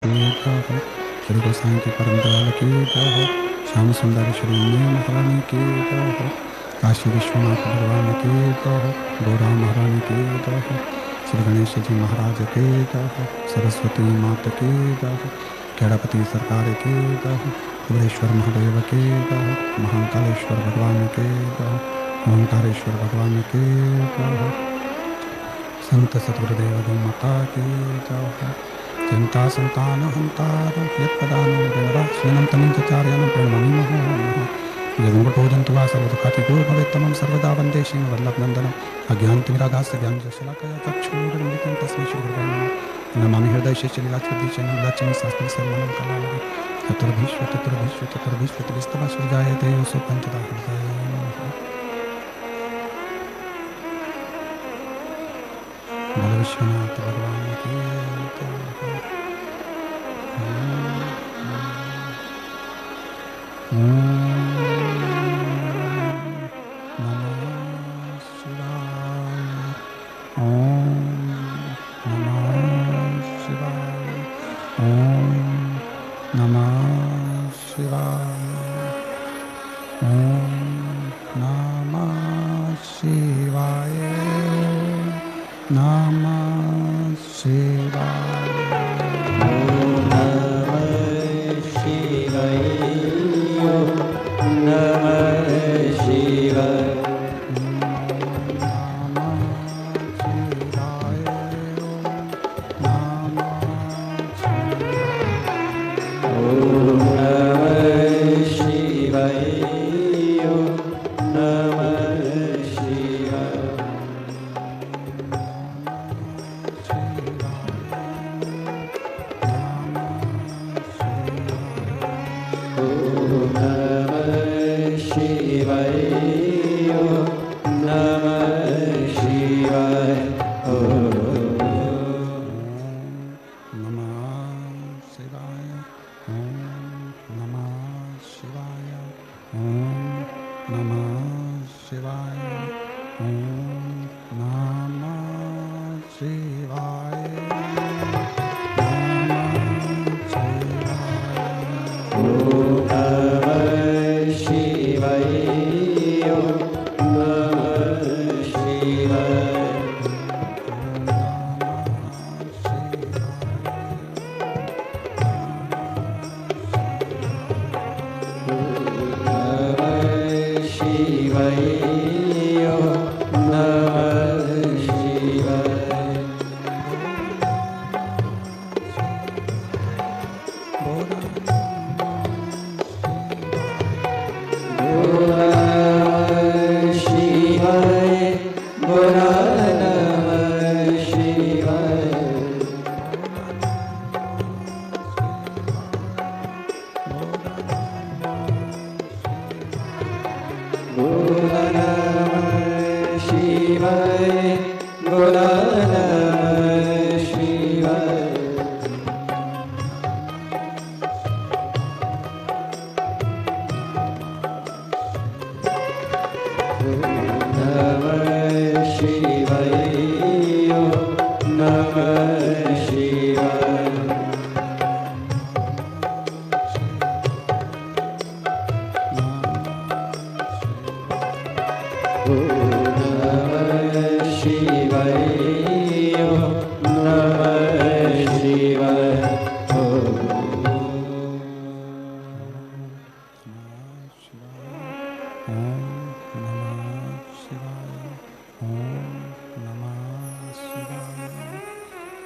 की जय हो। श्री गोसाई की परम दयाल की जय हो। श्याम सुंदर श्री मीना महारानी की जय हो। काशी विश्वनाथ भगवान की जय हो। गौरा महारानी की जय हो। श्री गणेश जी महाराज की जय हो। सरस्वती माता की जय हो। खेड़ापति सरकार की जय हो। कुबेरेश्वर महादेव की जय हो। महाकालेश्वर भगवान की जय हो। ओंकारेश्वर भगवान की जय हो। संत सद्गुरुदेव माता की जय हो। चिंता संतान हंतारो यत्पदानो विनराश्यनं तमिंचार्यानं प्रणमामि मुहुर्मुहुः। यदुंगटोजन्तु वा सर्वदुःखातिको भवेत्तमं सर्वदा वन्दे श्रीवल्लभनन्दनम्। अज्ञानतिमिरागास्य ज्ञानजशलाकया चक्षुरुन्मिलितं तस्मै श्रीगुरुवे नमः। नमामि हृदयशेषलिलाक्षुद्दीशनं लक्ष्मी शास्त्रं सर्वमनं कलामि। ततुर्भीष्वतुर्भीष्वतुर्भीष्वतुस्तवश्रुजायते योऽसौ पञ्चदा हृदय नमः। बोलो विश्वनाथ भगवान की जय हो।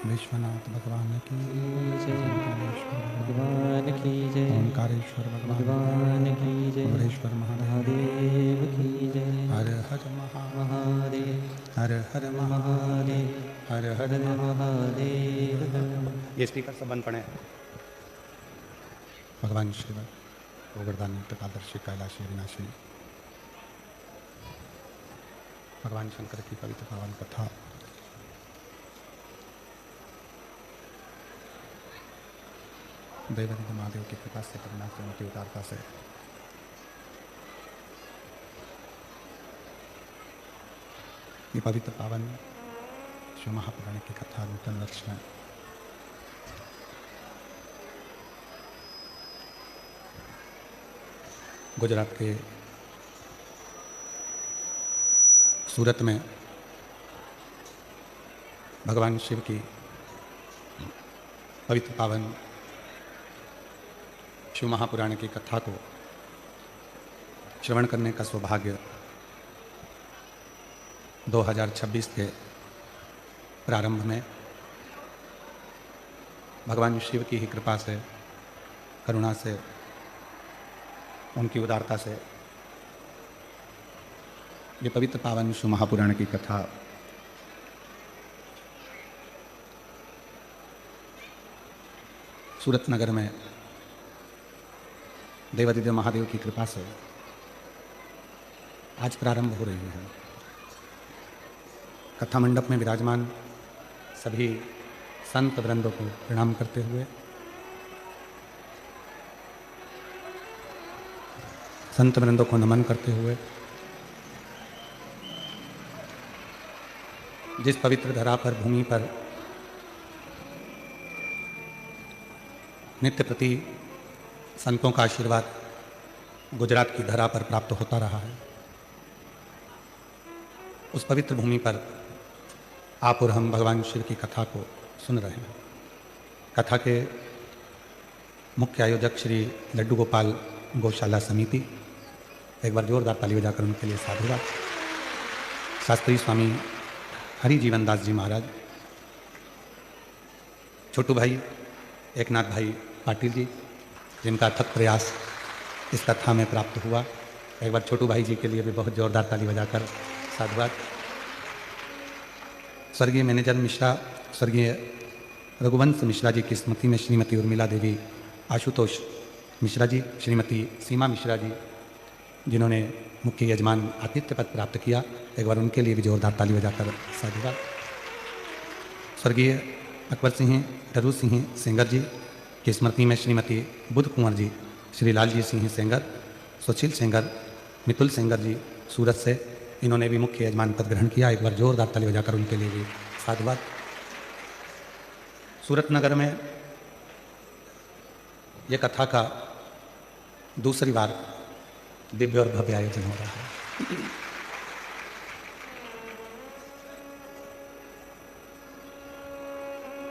विश्वनाथ भगवान की जय। भगवान की जय। ओंकारेश्वर भगवान की जय। कुबेरेश्वर महादेव की जय। हर हर महादेव। हर हर महादेव। हर हर महादेव। ये स्पीकर सब बंद पड़े। भगवान शिव गोवर्धन एकादशी कैलाशी विनाशी भगवान शंकर की पवित्र पावन कथा देवादित्य महादेव की कृपा से परिणाम से मोटी उदारता से ये पवित्र पावन शिव महापुराण की कथा नूतन वर्ष में गुजरात के सूरत में भगवान शिव की पवित्र पावन शिव महापुराण की कथा को श्रवण करने का सौभाग्य 2026 के प्रारंभ में भगवान शिव की ही कृपा से, करुणा से, उनकी उदारता से ये पवित्र पावन शिव महापुराण की कथा सूरत नगर में देवादिदेव महादेव की कृपा से आज प्रारंभ हो रही है। कथा मंडप में विराजमान सभी संत वृंदों को प्रणाम करते हुए, संत वृंदों को नमन करते हुए, जिस पवित्र धरा पर, भूमि पर नित्य प्रति संतों का आशीर्वाद गुजरात की धरा पर प्राप्त होता रहा है, उस पवित्र भूमि पर आप और हम भगवान शिव की कथा को सुन रहे हैं। कथा के मुख्य आयोजक श्री लड्डू गोपाल गौशाला समिति, एक बार जोरदार ताली बजाकर उनके लिए साधुवाद। शास्त्री स्वामी हरि जीवन दास जी महाराज, छोटू भाई एकनाथ भाई पाटिल जी, जिनका अथक प्रयास इस कथा में प्राप्त हुआ, एक बार छोटू भाई जी के लिए भी बहुत जोरदार ताली बजाकर साधुवाद। स्वर्गीय मैनेजर मिश्रा, स्वर्गीय रघुवंश मिश्रा जी की स्मृति में श्रीमती उर्मिला देवी, आशुतोष मिश्रा जी, श्रीमती सीमा मिश्रा जी, जिन्होंने मुख्य यजमान आतिथ्य पद प्राप्त किया, एक बार उनके लिए भी जोरदार ताली बजाकर साधुवाद। स्वर्गीय अकबर सिंह डरू सिंह सेंगर जी की स्मृति में श्रीमती बुद्ध कुंवर जी, श्री लाल जी सिंह सेंगर, सुशील सेंगर, मितुल सेंगर जी सूरत से, इन्होंने भी मुख्य यजमान पद ग्रहण किया, एक बार जोरदार ताली बजाकर उनके लिए भी साधुवाद। सूरत नगर में ये कथा का दूसरी बार दिव्य और भव्य आयोजन हो रहा है।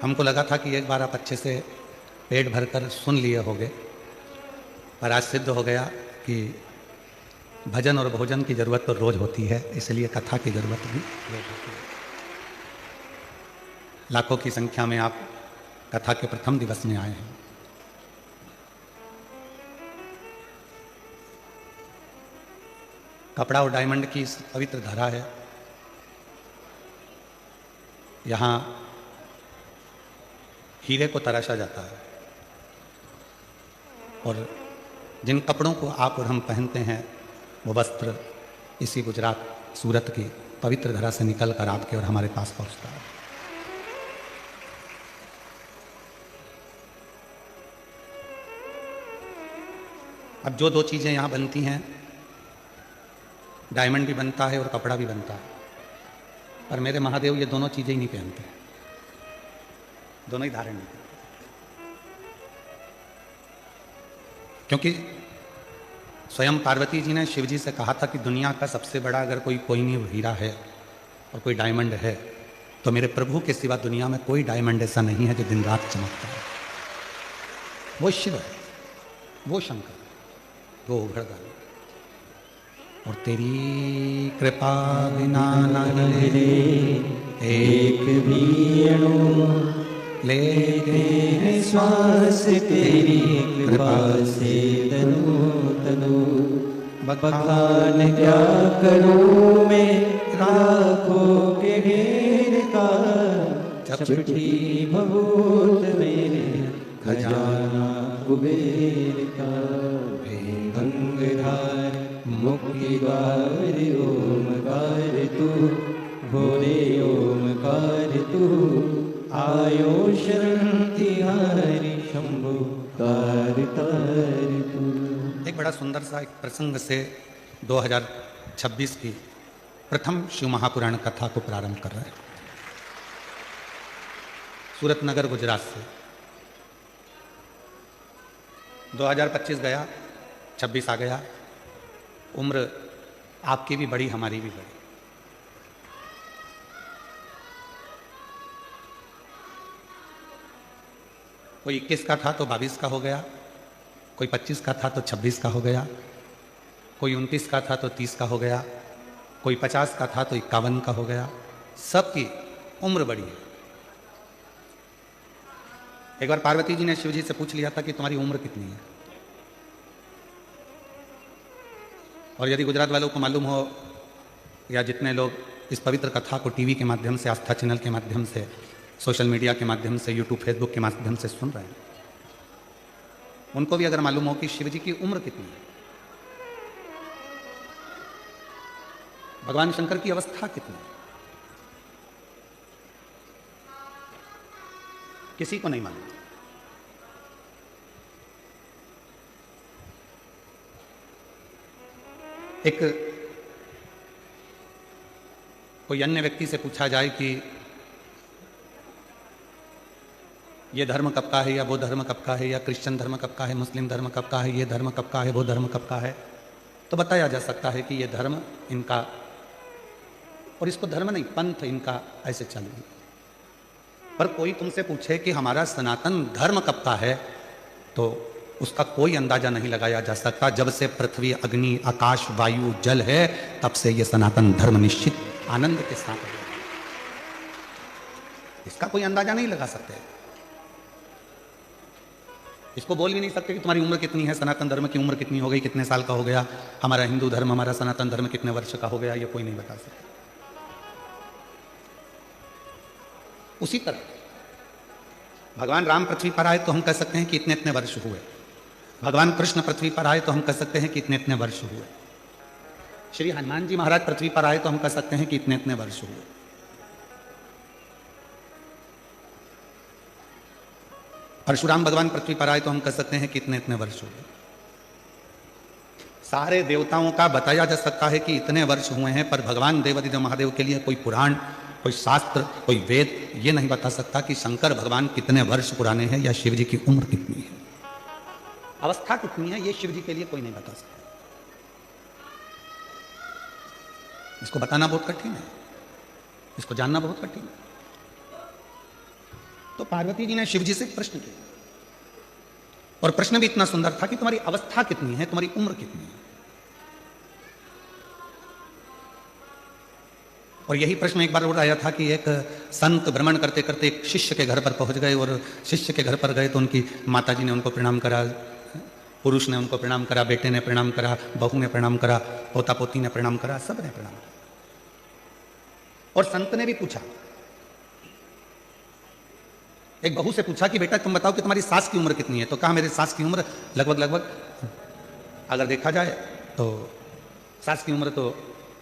हमको लगा था कि एक बार आप अच्छे से पेट भरकर सुन लिए होंगे, पर आज सिद्ध हो गया कि भजन और भोजन की जरूरत तो रोज होती है, इसलिए कथा की जरूरत भी रोज होती है। लाखों की संख्या में आप कथा के प्रथम दिवस में आए हैं। कपड़ा और डायमंड की इस पवित्र धरा है। यहाँ हीरे को तराशा जाता है और जिन कपड़ों को आप और हम पहनते हैं वो वस्त्र इसी गुजरात सूरत की पवित्र धरा से निकल कर आपके और हमारे पास पहुंचता है। अब जो दो चीज़ें यहाँ बनती हैं, डायमंड भी बनता है और कपड़ा भी बनता है, पर मेरे महादेव ये दोनों चीज़ें ही नहीं पहनते, दोनों ही धारण नहीं करते, क्योंकि स्वयं पार्वती जी ने शिव जी से कहा था कि दुनिया का सबसे बड़ा अगर कोई नहीं हीरा है और कोई डायमंड है तो मेरे प्रभु के सिवा दुनिया में कोई डायमंड ऐसा नहीं है जो दिन रात चमकता है। वो शिव है, वो शंकर, वो उघड़दानी। और तेरी कृपा बिना न हिले एक भी अणु, लेते हैं श्वास तेरी कृपा से तनु तनु। बखान क्या करूं मैं राखों के ढेर का, चपटी बहुत मेरे खजाना कुबेर का। गंगधार मुक्ति द्वार ओमकार तू, भोले ओमकार तू, आयो शरण तिहारी शंभु तार तार तू। एक बड़ा सुंदर सा एक प्रसंग से 2026 की प्रथम शिव महापुराण कथा को प्रारंभ कर रहे हैं। सूरत नगर गुजरात से 2025 गया, 26 आ गया, उम्र आपकी भी बढ़ी, हमारी भी बढ़ी। कोई 21 का था तो 22 का हो गया, कोई 25 का था तो 26 का हो गया, कोई 29 का था तो 30 का हो गया, कोई 50 का था तो 51 का हो गया। सबकी उम्र बढ़ी है। एक बार पार्वती जी ने शिव जी से पूछ लिया था कि तुम्हारी उम्र कितनी है, और यदि गुजरात वालों को मालूम हो या जितने लोग इस पवित्र कथा को टीवी के माध्यम से, आस्था चैनल के माध्यम से, सोशल मीडिया के माध्यम से, यूट्यूब फेसबुक के माध्यम से सुन रहे हैं, उनको भी अगर मालूम हो कि शिव जी की उम्र कितनी है, भगवान शंकर की अवस्था कितनी है, किसी को नहीं मालूम। एक कोई अन्य व्यक्ति से पूछा जाए कि ये धर्म कब का है, या वो धर्म कब का है, या क्रिश्चियन धर्म कब का है, मुस्लिम धर्म कब का है, ये धर्म कब का है, वो धर्म कब का है, तो बताया जा सकता है कि ये धर्म इनका, और इसको धर्म नहीं, पंथ इनका ऐसे चालू है। पर कोई तुमसे पूछे कि हमारा सनातन धर्म कब का है, तो उसका कोई अंदाजा नहीं लगाया जा सकता। जब से पृथ्वी, अग्नि, आकाश, वायु, जल है, तब से ये सनातन धर्म निश्चित आनंद के साथ है। इसका कोई अंदाजा नहीं लगा सकते। इसको बोल भी नहीं सकते कि तुम्हारी उम्र कितनी है, सनातन धर्म की उम्र कितनी हो गई, कितने साल का हो गया, हमारा हिंदू धर्म, हमारा सनातन धर्म कितने वर्ष का हो गया, ये कोई नहीं बता सकता। उसी तरह भगवान राम पृथ्वी पर आए तो हम कह सकते हैं कि इतने इतने वर्ष हुए, भगवान कृष्ण पृथ्वी पर आए तो हम कह सकते हैं कि इतने इतने वर्ष हुए, श्री हनुमान जी महाराज पृथ्वी पर आए तो हम कह सकते हैं कि इतने इतने वर्ष हुए। परशुराम भगवान पृथ्वी पर आए तो हम कह सकते हैं कि इतने इतने वर्ष हुए। सारे देवताओं का बताया जा सकता है कि इतने वर्ष हुए हैं, पर भगवान देवादिदेव महादेव के लिए कोई पुराण, कोई शास्त्र, कोई वेद ये नहीं बता सकता कि शंकर भगवान कितने वर्ष पुराने हैं या शिव जी की उम्र कितनी है, अवस्था कितनी है, ये शिव जी के लिए कोई नहीं बता सकता। इसको बताना बहुत कठिन है, इसको जानना बहुत कठिन है। तो पार्वती जी ने शिव जी से एक प्रश्न किया, और प्रश्न भी इतना सुंदर था कि तुम्हारी अवस्था कितनी है, तुम्हारी उम्र कितनी है। और यही प्रश्न एक बार और आया था कि एक संत भ्रमण करते करते एक शिष्य के घर पर पहुंच गए, और शिष्य के घर पर गए तो उनकी माता जी ने उनको प्रणाम करा, पुरुष ने उनको प्रणाम करा, बेटे ने प्रणाम करा, बहू ने प्रणाम करा, पोता पोती ने प्रणाम करा, सब ने प्रणाम करा। और संत ने भी पूछा, एक बहू से पूछा कि बेटा तुम बताओ कि तुम्हारी सास की उम्र कितनी है, तो कहा मेरी सास की उम्र लगभग अगर देखा जाए तो सास की उम्र तो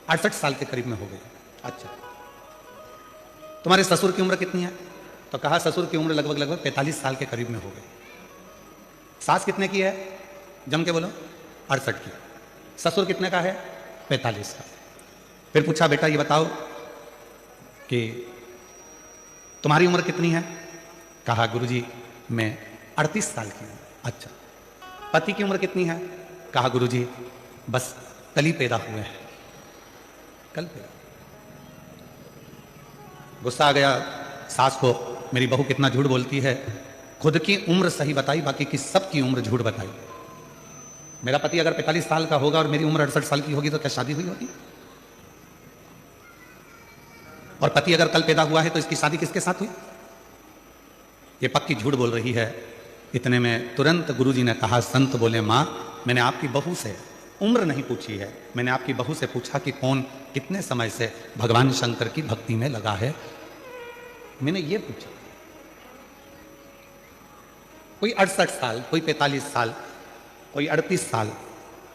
68 साल के करीब में हो गई। अच्छा, तुम्हारे ससुर की उम्र कितनी है, तो कहा ससुर की उम्र लगभग 45 साल के करीब में हो गई। सास कितने की है, जम के बोलो, 68 की। ससुर कितने का है, 45 का। फिर पूछा बेटा ये बताओ कि तुम्हारी उम्र कितनी है, कहा गुरुजी मैं 38 साल की हूं। अच्छा, पति की उम्र कितनी है, कहा गुरुजी बस कल ही पैदा हुए हैं, कल पैदा। गुस्सा आ गया सास को, मेरी बहू कितना झूठ बोलती है, खुद की उम्र सही बताई, बाकी की सबकी उम्र झूठ बताई। मेरा पति अगर 45 साल का होगा और मेरी उम्र 68 साल की होगी तो क्या शादी हुई होगी? और पति अगर कल पैदा हुआ है तो इसकी शादी किसके साथ हुई? ये पक्की झूठ बोल रही है। इतने में तुरंत गुरुजी ने कहा, संत बोले माँ मैंने आपकी बहू से उम्र नहीं पूछी है, मैंने आपकी बहू से पूछा कि कौन कितने समय से भगवान शंकर की भक्ति में लगा है, मैंने ये पूछा। कोई 68 साल, कोई 45 साल, कोई 38 साल,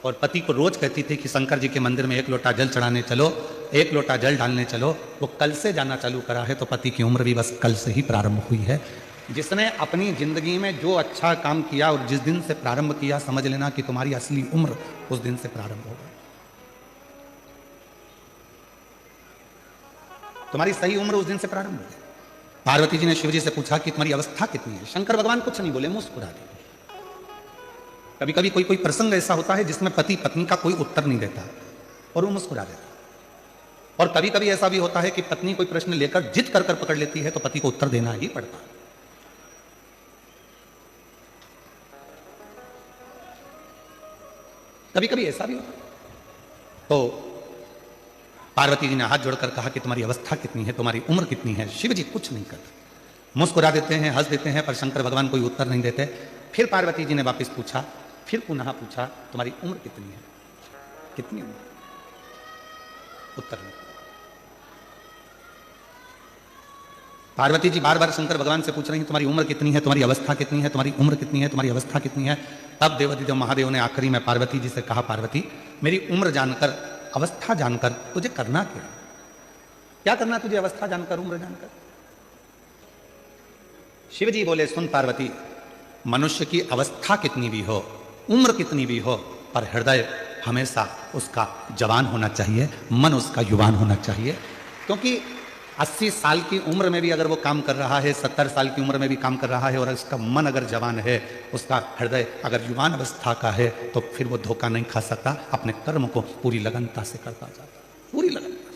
और पति को रोज कहती थी कि शंकर जी के मंदिर में 1 लोटा जल चढ़ाने चलो, 1 लोटा जल डालने चलो। वो कल से जाना चालू करा है तो पति की उम्र भी बस कल से ही प्रारंभ हुई है। जिसने अपनी जिंदगी में जो अच्छा काम किया और जिस दिन से प्रारंभ किया, समझ लेना कि तुम्हारी असली उम्र उस दिन से प्रारंभ होगा। तुम्हारी सही उम्र उस दिन से प्रारंभ हो गई। पार्वती जी ने शिव जी से पूछा कि तुम्हारी अवस्था कितनी है। शंकर भगवान कुछ नहीं बोले, मुस्कुरा दिए। कभी कभी कोई कोई प्रसंग ऐसा होता है जिसमें पति पत्नी का कोई उत्तर नहीं देता और वो मुस्कुरा देता। और कभी कभी ऐसा भी होता है कि पत्नी कोई प्रश्न लेकर जिद कर कर पकड़ लेती है तो पति को उत्तर देना ही पड़ता है। कभी कभी ऐसा भी होता है। तो पार्वती जी ने हाथ जोड़कर कहा कि तुम्हारी अवस्था कितनी है, तुम्हारी उम्र कितनी है। शिव जी कुछ नहीं करते, मुस्कुरा देते हैं, हंस देते हैं, पर शंकर भगवान कोई उत्तर नहीं देते। फिर पार्वती जी ने वापस पूछा, फिर पुनः पूछा, तुम्हारी उम्र कितनी है, कितनी उम्र? उत्तर नहीं। पार्वती जी बार बार शंकर भगवान से पूछ रही हैं, तुम्हारी उम्र कितनी है, तुम्हारी अवस्था कितनी है, तुम्हारी उम्र कितनी है, तुम्हारी अवस्था कितनी है। तब देवादिदेव महादेव ने आखिरी में पार्वती जी से कहा, पार्वती मेरी उम्र जानकर, अवस्था जानकर तुझे करना क्या? क्या करना तुझे अवस्था जानकर, उम्र जानकर? शिव जी बोले, सुन पार्वती, मनुष्य की अवस्था कितनी भी हो, उम्र कितनी भी हो, पर हृदय हमेशा उसका जवान होना चाहिए, मन उसका युवान होना चाहिए। क्योंकि 80 साल की उम्र में भी अगर वो काम कर रहा है, 70 साल की उम्र में भी काम कर रहा है, और उसका मन अगर जवान है, उसका हृदय अगर युवान अवस्था का है, तो फिर वो धोखा नहीं खा सकता, अपने कर्म को पूरी लगनता से करता जाता, पूरी लगनता।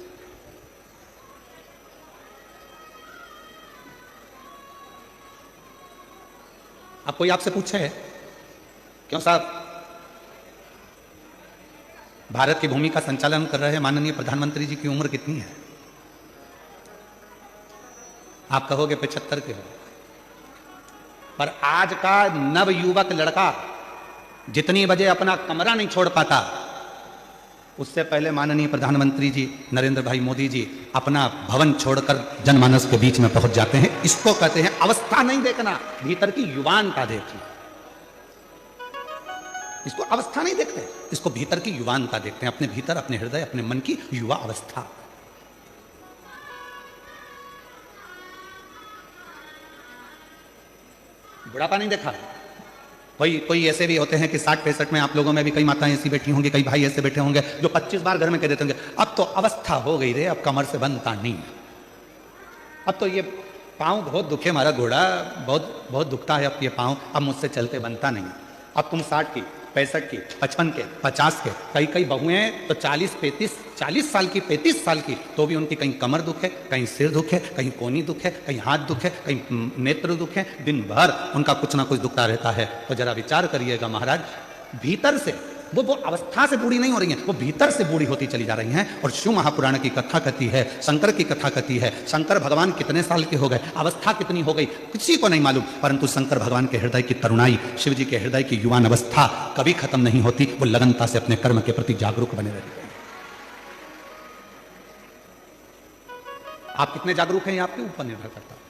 अब कोई आपसे पूछे, क्यों साहब भारत की भूमि का संचालन कर रहे माननीय प्रधानमंत्री जी की उम्र कितनी है? आप कहोगे 75 के हो। पर आज का नव युवक लड़का जितनी बजे अपना कमरा नहीं छोड़ पाता, उससे पहले माननीय प्रधानमंत्री जी नरेंद्र भाई मोदी जी अपना भवन छोड़कर जनमानस के बीच में पहुंच जाते हैं। इसको कहते हैं अवस्था नहीं देखना, भीतर की युवानता देखना। इसको अवस्था नहीं देखते, इसको भीतर की युवानता देखते हैं, अपने भीतर, अपने हृदय, अपने मन की युवा अवस्था। बुढ़ापा नहीं देखा। कोई ऐसे भी होते हैं कि 60-65 में, आप लोगों में भी कई माताएं ऐसी बैठी होंगी, कई भाई ऐसे बैठे होंगे जो 25 बार घर में कह देते होंगे, अब तो अवस्था हो गई रे, अब कमर से बनता नहीं, अब तो ये पाँव बहुत दुखे, हमारा घोड़ा बहुत बहुत दुखता है, अब ये पाँव अब मुझसे चलते बनता नहीं। अब तुम 60 की, 65 की, 55 के, 50 के, कई बहुएं तो 40 साल की, 35 साल की, तो भी उनकी कहीं कमर दुखे, कहीं सिर दुखे, कहीं कोनी दुखे, कहीं हाथ दुखे, कहीं नेत्र दुखे, दिन भर उनका कुछ ना कुछ दुखता रहता है। तो जरा विचार करिएगा महाराज, भीतर से वो अवस्था से बूढ़ी नहीं हो रही हैं, वो भीतर से बूढ़ी होती चली जा रही हैं। और शिव महापुराण की कथा कहती है, शंकर की कथा कहती है, शंकर भगवान कितने साल के हो गए, अवस्था कितनी हो गई, किसी को नहीं मालूम, परंतु शंकर भगवान के हृदय की तरुणाई, शिव जी के हृदय की युवान अवस्था कभी खत्म नहीं होती। वो लगनता से अपने कर्म के प्रति जागरूक बने रहते हैं। आप कितने जागरूक हैं ये आपके ऊपर निर्भर करता है।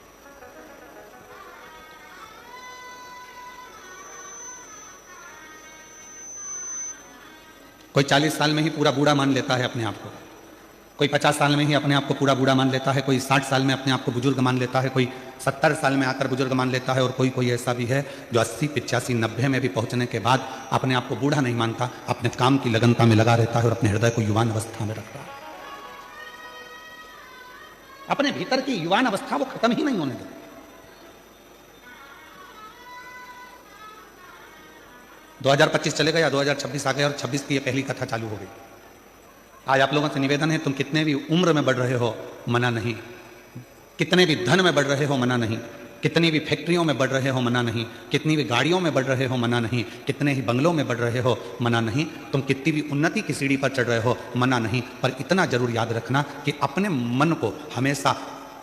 कोई 40 साल में ही पूरा बूढ़ा मान लेता है अपने आप को, कोई 50 साल में ही अपने आप को पूरा बूढ़ा मान लेता है, कोई 60 साल में अपने आप को बुजुर्ग मान लेता है, कोई 70 साल में आकर बुजुर्ग मान लेता है, और कोई ऐसा भी है जो 80, 85, 90 में भी पहुंचने के बाद अपने आप को बूढ़ा नहीं मानता, अपने काम की लगनता में लगा रहता है और अपने हृदय को युवान अवस्था में रखता है। अपने भीतर की युवान अवस्था वो खत्म ही नहीं होने देता। दो 2025 चले गया, 2026 आ गया, और 26 की ये पहली कथा चालू हो गई। आज आप लोगों से निवेदन है, तुम कितने भी उम्र में बढ़ रहे हो मना नहीं, कितने भी धन में बढ़ रहे हो मना नहीं, कितनी भी फैक्ट्रियों में बढ़ रहे हो मना नहीं, कितनी भी गाड़ियों में बढ़ रहे हो मना नहीं, कितने ही बंगलों में बढ़ रहे हो मना नहीं, तुम कितनी भी उन्नति की सीढ़ी पर चढ़ रहे हो मना नहीं, पर इतना जरूर याद रखना कि अपने मन को हमेशा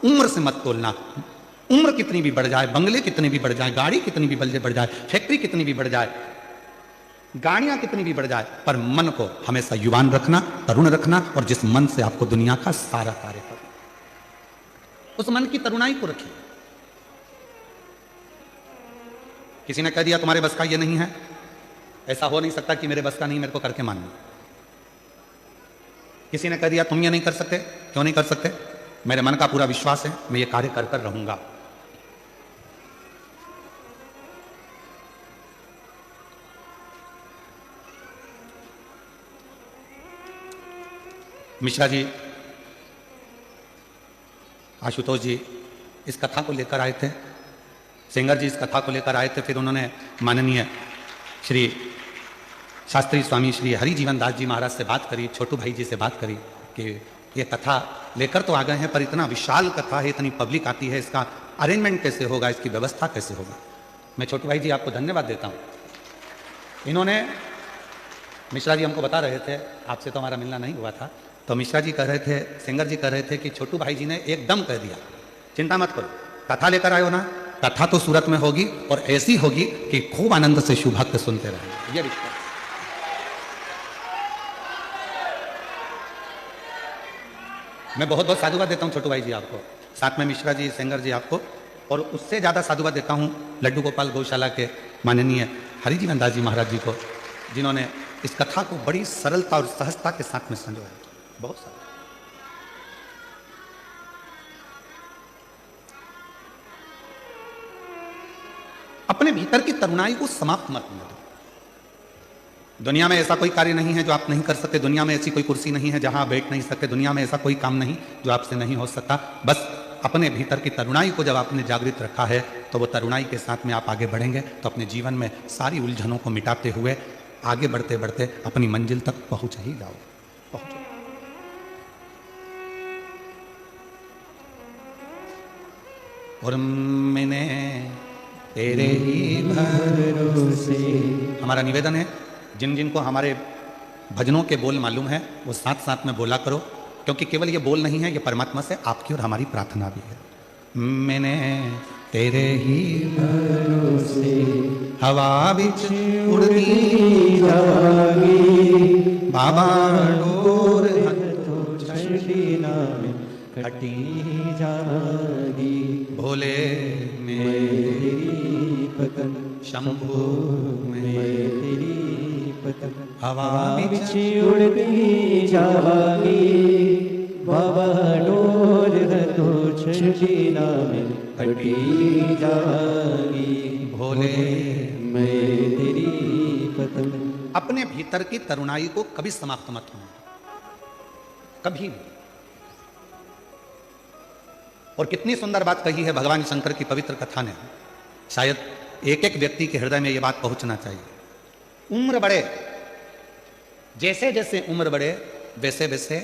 उम्र से मत तोलना। उम्र कितनी भी बढ़ जाए, बंगले कितने भी बढ़ जाए, गाड़ी कितनी भी बढ़ जाए, फैक्ट्री कितनी भी बढ़ जाए, गाड़ियां कितनी भी बढ़ जाए, पर मन को हमेशा युवान रखना, तरुण रखना, और जिस मन से आपको दुनिया का सारा कार्य करना, उस मन की तरुणाई को रखिए। किसी ने कह दिया तुम्हारे बस का ये नहीं है, ऐसा हो नहीं सकता कि मेरे बस का नहीं, मेरे को करके मानना। किसी ने कह दिया तुम ये नहीं कर सकते, क्यों नहीं कर सकते, मेरे मन का पूरा विश्वास है, मैं ये कार्य कर कर रहूंगा। मिश्रा जी, आशुतोष जी इस कथा को लेकर आए थे, सेंगर जी इस कथा को लेकर आए थे, फिर उन्होंने माननीय श्री शास्त्री स्वामी श्री हरिजीवन दास जी महाराज से बात करी, छोटू भाई जी से बात करी कि ये कथा लेकर तो आ गए हैं, पर इतना विशाल कथा है, इतनी पब्लिक आती है, इसका अरेंजमेंट कैसे होगा, इसकी व्यवस्था कैसे होगी। मैं छोटू भाई जी आपको धन्यवाद देता हूँ। इन्होंने, मिश्रा जी हमको बता रहे थे, आपसे तो हमारा मिलना नहीं हुआ था, तो मिश्रा जी कह रहे थे, सिंगर जी कह रहे थे कि छोटू भाई जी ने एकदम कह दिया, चिंता मत करो, कथा लेकर आयो ना, कथा तो सूरत में होगी और ऐसी होगी कि खूब आनंद से शिव भक्त सुनते रहेंगे। ये विश्वास। मैं बहुत बहुत साधुवाद देता हूँ छोटू भाई जी आपको, साथ में मिश्रा जी, सेंगर जी आपको, और उससे ज़्यादा साधुवाद देता हूँ लड्डू गोपाल गौशाला के माननीय हरिजीवन दास जी महाराज जी को, जिन्होंने इस कथा को बड़ी सरलता और सहजता के साथ में संजोया। बहुत सारा अपने भीतर की तरुणाई को समाप्त मत होने दो। दुनिया में ऐसा कोई कार्य नहीं है जो आप नहीं कर सकते, दुनिया में ऐसी कोई कुर्सी नहीं है जहां आप बैठ नहीं सकते, दुनिया में ऐसा कोई काम नहीं जो आपसे नहीं हो सकता। बस अपने भीतर की तरुणाई को जब आपने जागृत रखा है तो वो तरुणाई के साथ में आप आगे बढ़ेंगे तो अपने जीवन में सारी उलझनों को मिटाते हुए आगे बढ़ते बढ़ते अपनी मंजिल तक पहुंच ही जाओ। पहुंचो। और मैंने तेरे ही भरोसे, हमारा निवेदन है जिन जिन को हमारे भजनों के बोल मालूम है वो साथ साथ में बोला करो, क्योंकि केवल ये बोल नहीं है, ये परमात्मा से आपकी और हमारी प्रार्थना भी है। मैंने तेरे ही भरोसे हवा बिच उड़ती जागी, बाबा डोर कटी जागी, भोले मेरी पतन शंभु में तेरी पतन हवा बिच उड़ती जागी, बाबा डोर तो छठीना में कटी जागी, भोले मैं तेरी पतन। अपने भीतर की तरुणाई को कभी समाप्त मत होने, कभी नहीं। और कितनी सुंदर बात कही है भगवान शंकर की पवित्र कथा ने, शायद एक एक व्यक्ति के हृदय में यह बात पहुंचना चाहिए। उम्र बढ़े, जैसे जैसे उम्र बढ़े वैसे वैसे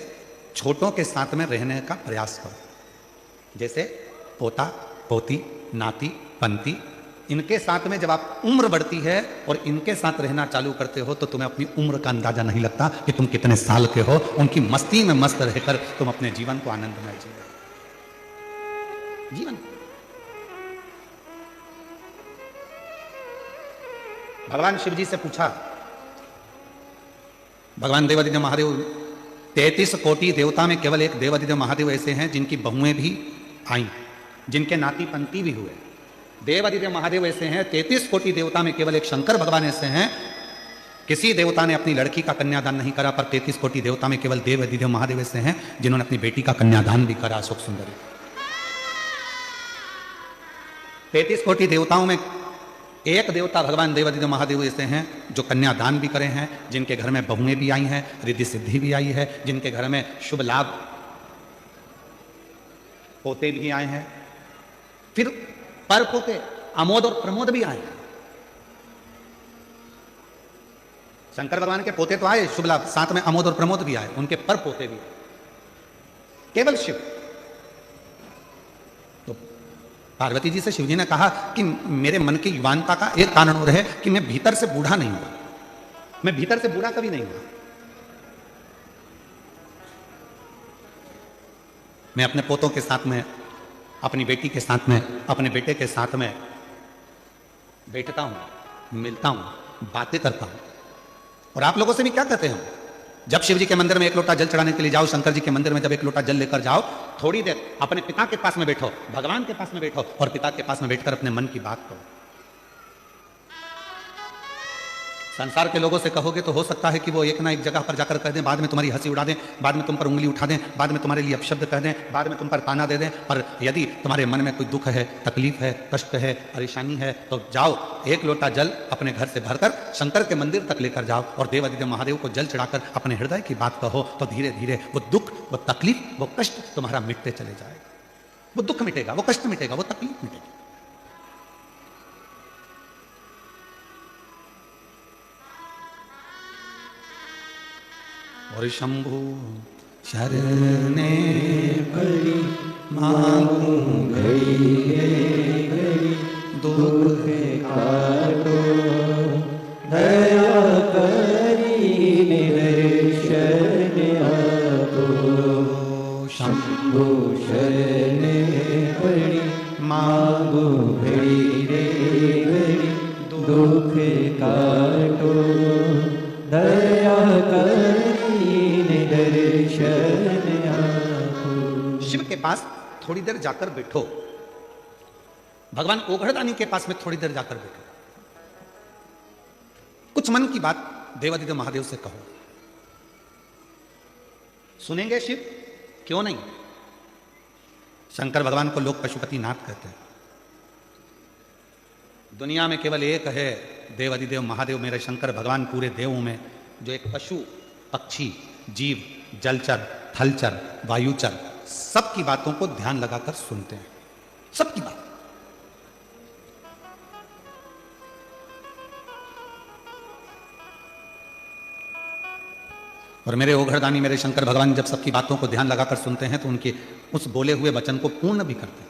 छोटों के साथ में रहने का प्रयास करो। जैसे पोता पोती नाती पंती, इनके साथ में जब आप उम्र बढ़ती है और इनके साथ रहना चालू करते हो तो तुम्हें अपनी उम्र का अंदाजा नहीं लगता कि तुम कितने साल के हो। उनकी मस्ती में मस्त रहकर तुम अपने जीवन को आनंदमय जियो। जीवन भगवान शिव जी से पूछा, भगवान देवादिदेव महादेव 33 कोटि देवता में केवल एक देवादिदेव महादेव ऐसे हैं जिनकी बहुएं भी आई, जिनके नाती पंती भी हुए। देवादिदेव महादेव ऐसे हैं, 33 कोटि देवता में केवल एक शंकर भगवान ऐसे हैं, किसी देवता ने अपनी लड़की का कन्यादान नहीं करा, पर 33 कोटि देवता में केवल देवादिदेव महादेव ऐसे हैं जिन्होंने अपनी बेटी का कन्यादान भी करा। अशोक सुंदरी 33 कोटि देवताओं में एक देवता भगवान देवादिदेव महादेव ऐसे हैं जो कन्यादान भी करे हैं, जिनके घर में बहुएं भी आई हैं, रिद्धि सिद्धि भी आई है, जिनके घर में शुभ लाभ पोते भी आए हैं, फिर पर पोते अमोद और प्रमोद भी आए हैं। शंकर भगवान के पोते तो आए शुभ लाभ, साथ में अमोद और प्रमोद भी आए, उनके पर पोते भी आए। केवल शिव। तो पार्वती जी से शिव जी ने कहा कि मेरे मन की युवानता का एक कारण और है कि मैं भीतर से बूढ़ा नहीं हुआ, मैं भीतर से बूढ़ा कभी नहीं हुआ। मैं अपने पोतों के साथ में, अपनी बेटी के साथ में, अपने बेटे के साथ में बैठता हूं, मिलता हूं, बातें करता हूं। और आप लोगों से भी क्या कहते हैं, जब शिव जी के मंदिर में एक लोटा जल चढ़ाने के लिए जाओ, शंकर जी के मंदिर में जब एक लोटा जल लेकर जाओ, थोड़ी देर अपने पिता के पास में बैठो, भगवान के पास में बैठो और पिता के पास में बैठकर अपने मन की बात करो। संसार के लोगों से कहोगे तो हो सकता है कि वो एक ना एक जगह पर जाकर कह दें, बाद में तुम्हारी हंसी उड़ा दें, बाद में तुम पर उंगली उठा दें, बाद में तुम्हारे लिए अपशब्द कह दें, बाद में तुम पर ताना दे दें। पर यदि तुम्हारे मन में कोई दुख है, तकलीफ है, कष्ट है, परेशानी है, तो जाओ एक लोटा जल अपने घर से भरकर शंकर के मंदिर तक लेकर जाओ और देवादिदेव महादेव को जल चढ़ाकर अपने हृदय की बात कहो, तो धीरे धीरे वो दुख, वो तकलीफ, वो कष्ट तुम्हारा मिटते चले जाएगा। वो दुख मिटेगा, वो कष्ट मिटेगा, वो तकलीफ मिटेगी। और शंभु शरणे पड़ी मांगू घड़ी घड़ी दुख काटो दया करी निदर्शन आपो शंभु शरणे पड़ी मांगू घड़ी रे घड़ी दुख काटो दया करी निदर्शन आपो। शिव के पास थोड़ी देर जाकर बैठो, भगवान ओघड़दानी के पास में थोड़ी देर जाकर बैठो, कुछ मन की बात देवादिदेव महादेव से कहो। सुनेंगे शिव? क्यों नहीं। शंकर भगवान को लोग पशुपति नाथ कहते हैं। दुनिया में केवल एक है देवादिदेव महादेव मेरे शंकर भगवान पूरे देवों में, जो एक पशु पक्षी जीव जलचर थलचर वायुचर सबकी बातों को ध्यान लगाकर सुनते हैं, सबकी बात। और मेरे ओघड़दानी मेरे शंकर भगवान जब सबकी बातों को ध्यान लगाकर सुनते हैं तो उनके उस बोले हुए वचन को पूर्ण भी करते हैं।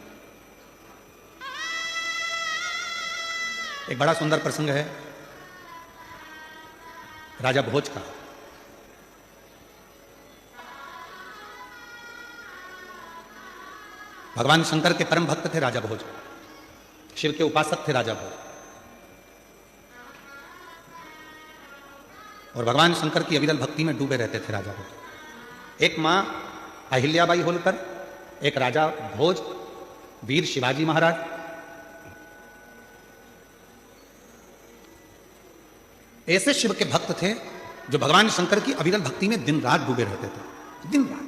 एक बड़ा सुंदर प्रसंग है राजा भोज का। भगवान शंकर के परम भक्त थे राजा भोज, शिव के उपासक थे राजा भोज, और भगवान शंकर की अविरल भक्ति में डूबे रहते थे राजा भोज। एक मां अहिल्याबाई होलकर, एक राजा भोज, वीर शिवाजी महाराज, ऐसे शिव के भक्त थे जो भगवान शंकर की अविरल भक्ति में दिन रात डूबे रहते थे, दिन रात।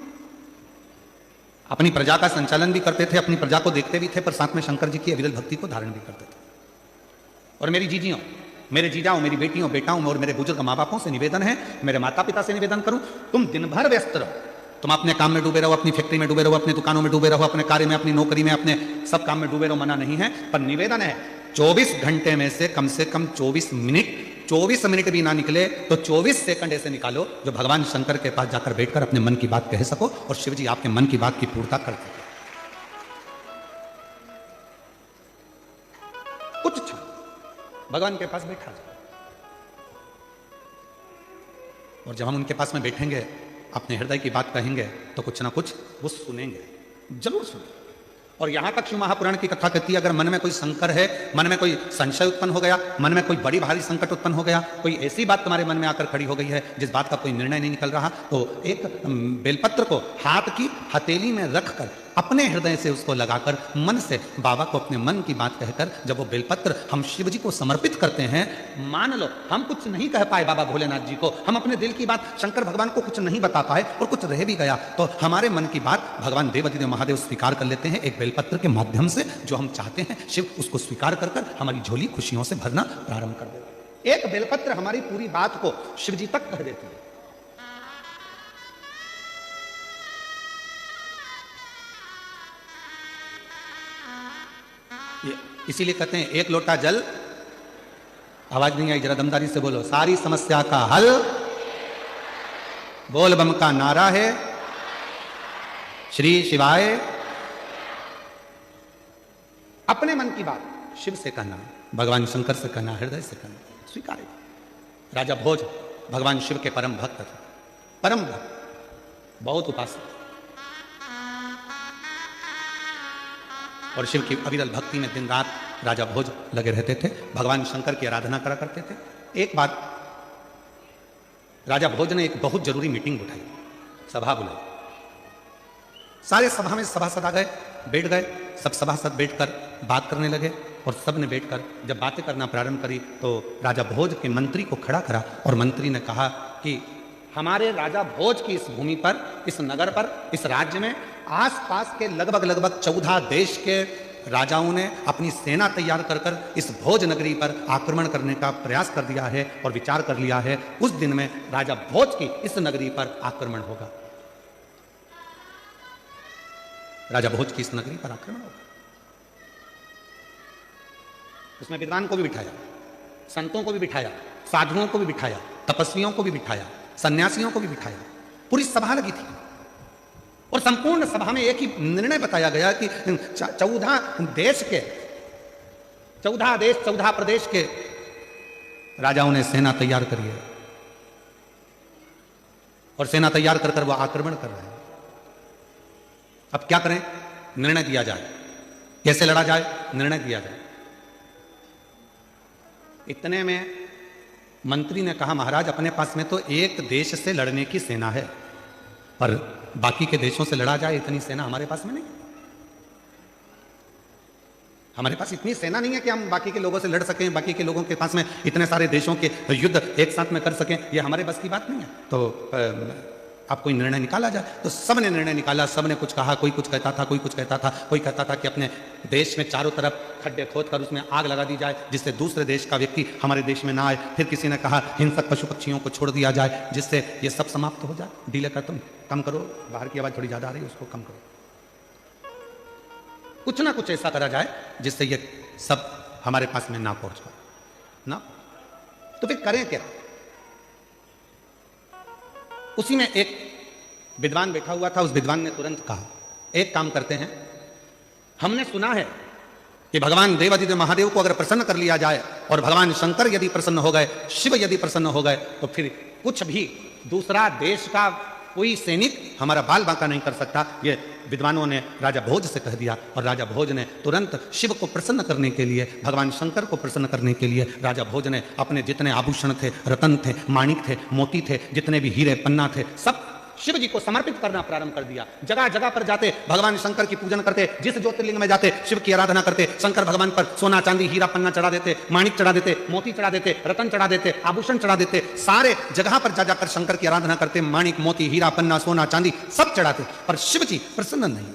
अपनी प्रजा का संचालन भी करते थे, अपनी प्रजा को देखते भी थे, पर साथ में शंकर जी की अविरल भक्ति को धारण भी करते थे। और मेरी जीजियों, मेरे जीजाओं, मेरी बेटियों बेटाओं और मेरे बुजुर्ग माँ बापों से निवेदन है, मेरे माता पिता से निवेदन करूं, तुम दिन भर व्यस्त रहो, तुम अपने काम में डूबे रहो, अपनी फैक्ट्री में डूबे रहो, अपनी दुकानों में डूबे रहो, अपने कार्य में, अपनी नौकरी में, अपने सब काम में डूबे रहो, मना नहीं है, पर निवेदन है 24 घंटे में से कम 24 मिनट भी ना निकले तो 24 सेकंड ऐसे निकालो जो भगवान शंकर के पास जाकर बैठकर अपने मन की बात कह सको और शिव जी आपके मन की बात की पूर्णता कर सके। कुछ क्षण भगवान के पास बैठा जाए, और जब हम उनके पास में बैठेंगे, अपने हृदय की बात कहेंगे, तो कुछ ना कुछ वो सुनेंगे, जरूर सुनेंगे। और यहां तक शिव महापुराण की कथा कहती है, अगर मन में कोई संकर है, मन में कोई संशय उत्पन्न हो गया, मन में कोई बड़ी भारी संकट उत्पन्न हो गया, कोई ऐसी बात तुम्हारे मन में आकर खड़ी हो गई है जिस बात का कोई निर्णय नहीं निकल रहा, तो एक बेलपत्र को हाथ की हथेली में रखकर अपने हृदय से उसको लगाकर मन से बाबा को अपने मन की बात कहकर जब वो बेलपत्र हम शिव जी को समर्पित करते हैं, मान लो हम कुछ नहीं कह पाए बाबा भोलेनाथ जी को, हम अपने दिल की बात शंकर भगवान को कुछ नहीं बता पाए और कुछ रह भी गया, तो हमारे मन की बात भगवान देवादिदेव महादेव स्वीकार कर लेते हैं एक बेलपत्र के माध्यम से। जो हम चाहते हैं शिव उसको स्वीकार कर कर हमारी झोली खुशियों से भरना प्रारंभ कर देते हैं। एक बेलपत्र हमारी पूरी बात को शिव जी तक कह देती है। इसीलिए कहते हैं एक लोटा जल, आवाज नहीं आई, जरा दमदारी से बोलो, सारी समस्या का हल बोल बम का नारा है, श्री शिवाय। अपने मन की बात शिव से कहना, भगवान शंकर से कहना, हृदय से कहना, स्वीकार। राजा भोज भगवान शिव के परम भक्त थे, परम भक्त, बहुत उपासक, और शिव की अविरल भक्ति में दिन रात राजा भोज लगे रहते थे, भगवान शंकर की आराधना करा करते थे। एक बात राजा भोज ने एक बहुत जरूरी मीटिंग उठाई, सभा बुलाई, सारे सभा में सभासद आ गए, बैठ गए, सब सभासद बैठकर बात करने लगे, और सब ने बैठकर जब बातें करना प्रारंभ करी तो राजा भोज के मंत्री को खड़ा करा और मंत्री ने कहा कि हमारे राजा भोज की इस भूमि पर, इस नगर पर, इस राज्य में आसपास के लगभग 14 देश के राजाओं ने अपनी सेना तैयार कर कर इस भोज नगरी पर आक्रमण करने का प्रयास कर दिया है और विचार कर लिया है, उस दिन में राजा भोज की इस नगरी पर आक्रमण होगा, राजा भोज की इस नगरी पर आक्रमण होगा। उसमें विद्वान को भी बिठाया, संतों को भी बिठाया, साधुओं को भी बिठाया, तपस्वियों को भी बिठाया, सन्यासियों को भी बिठाया, पूरी सभा लगी थी और संपूर्ण सभा में एक ही निर्णय बताया गया कि 14 देश के 14 प्रदेश के राजाओं ने सेना तैयार करी है और सेना तैयार कर कर वह आक्रमण कर रहे हैं। अब क्या करें? निर्णय दिया जाए, कैसे लड़ा जाए, निर्णय दिया जाए। इतने में मंत्री ने कहा, महाराज अपने पास में तो एक देश से लड़ने की सेना है, पर बाकी के देशों से लड़ा जाए इतनी सेना हमारे पास में नहीं। हमारे पास इतनी सेना नहीं है कि हम बाकी के लोगों से लड़ सकें, बाकी के लोगों के पास में इतने सारे देशों के युद्ध एक साथ में कर सकें, ये हमारे बस की बात नहीं है। तो आप कोई निर्णय निकाला जाए। तो सब ने निर्णय निकाला, सब ने कुछ कहा, कोई कुछ कहता था, कोई कुछ कहता था, कोई कहता था कि अपने देश में चारों तरफ खड्डे खोद कर उसमें आग लगा दी जाए जिससे दूसरे देश का व्यक्ति हमारे देश में ना आए। फिर किसी ने कहा हिंसक पशु पक्षियों को छोड़ दिया जाए जिससे ये सब समाप्त हो जाए। डीले कर, तुम कम करो, बाहर की आवाज थोड़ी ज्यादा आ रही है, उसको कम करो। कुछ ना कुछ ऐसा करा जाए जिससे ये सब हमारे पास में ना पहुंच पाए ना। तो फिर करें क्या? उसी में एक विद्वान बैठा हुआ था। उस विद्वान ने तुरंत कहा, एक काम करते हैं, हमने सुना है कि भगवान देवादिदेव महादेव को अगर प्रसन्न कर लिया जाए और भगवान शंकर यदि प्रसन्न हो गए, शिव यदि प्रसन्न हो गए, तो फिर कुछ भी दूसरा देश का कोई सैनिक हमारा बाल बांका नहीं कर सकता। ये विद्वानों ने राजा भोज से कह दिया और राजा भोज ने तुरंत शिव को प्रसन्न करने के लिए, भगवान शंकर को प्रसन्न करने के लिए राजा भोज ने अपने जितने आभूषण थे, रतन थे, माणिक थे, मोती थे, जितने भी हीरे पन्ना थे, सब शिव जी को समर्पित करना प्रारंभ कर दिया। जगह जगह पर जाते भगवान शंकर की पूजन करते, जिस ज्योतिर्लिंग में जाते शिव की आराधना करते, शंकर भगवान पर सोना चांदी हीरा पन्ना चढ़ा देते, माणिक चढ़ा देते, मोती चढ़ा देते, रतन चढ़ा देते, आभूषण चढ़ा देते, सारे जगह पर जा जाकर शंकर की आराधना करते, माणिक मोती हीरा पन्ना सोना चांदी सब चढ़ाते, पर शिव जी प्रसन्न नहीं।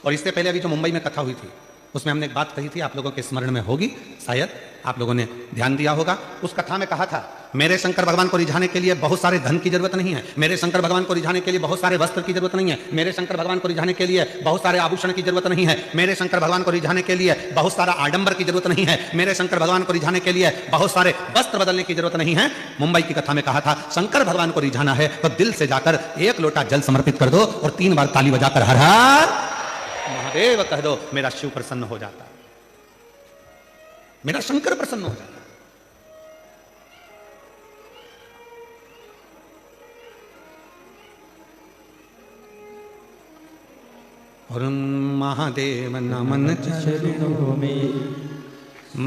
और इससे पहले अभी जो मुंबई में कथा हुई थी उसमें हमने एक बात कही थी, आप लोगों के स्मरण में होगी, शायद आप लोगों ने ध्यान दिया होगा। उस कथा में कहा था, मेरे शंकर भगवान को रिझाने के लिए बहुत सारे धन की जरूरत नहीं है, मेरे शंकर भगवान को रिझाने के लिए बहुत सारे वस्त्र की जरूरत नहीं है, मेरे शंकर भगवान को रिझाने के लिए बहुत सारे आभूषण की जरूरत नहीं है, मेरे शंकर भगवान को रिझाने के लिए बहुत सारा आडंबर की जरूरत नहीं है, मेरे शंकर भगवान को रिझाने के लिए बहुत सारे वस्त्र बदलने की जरूरत नहीं है। मुंबई की कथा में कहा था, शंकर भगवान को रिझाना है तो दिल से जाकर एक लोटा जल समर्पित कर दो और 3 बार ताली बजाकर हर हर महादेव कह दो, मेरा शिव प्रसन्न हो जाता है, मेरा शंकर प्रसन्न हो जाता है। और महादेव नमन चरणों में,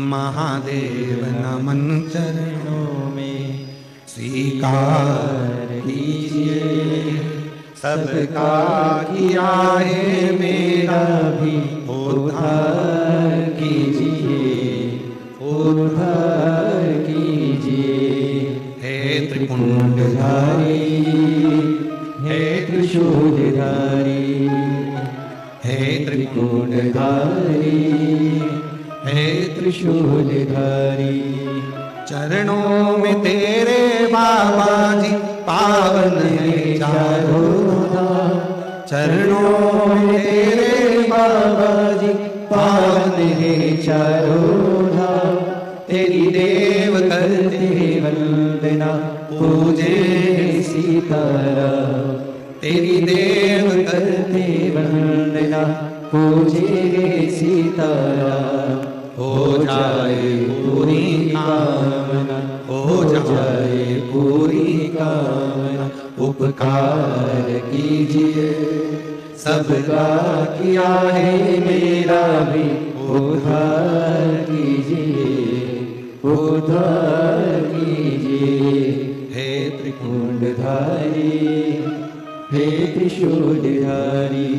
महादेव नमन चरणों में स्वीकार कीजिए सबका किया है मेरा भी उद्धार कीजिए, उद्धार कीजिए। हे त्रिपुंडधारी, हे त्रिशूलधारी, हे त्रिपुंडधारी, हे त्रिशूलधारी। चरणों में तेरे बाबा जी पावन है चारों धाम, चरणों में तेरे बाबा जी पावन है चारों धाम। तेरी देव करते वंदना पूजे सीताराम, तेरी देव करते वंदना पूजे सीताराम। हो जाए पूरी कामना, हो जाए पूरी कामना। उपकार कीजिए सबका किया है मेरा भी उद्धार कीजिए, उद्धार कीजिए। हे त्रिपुंडधारी, हे त्रिशूलधारी,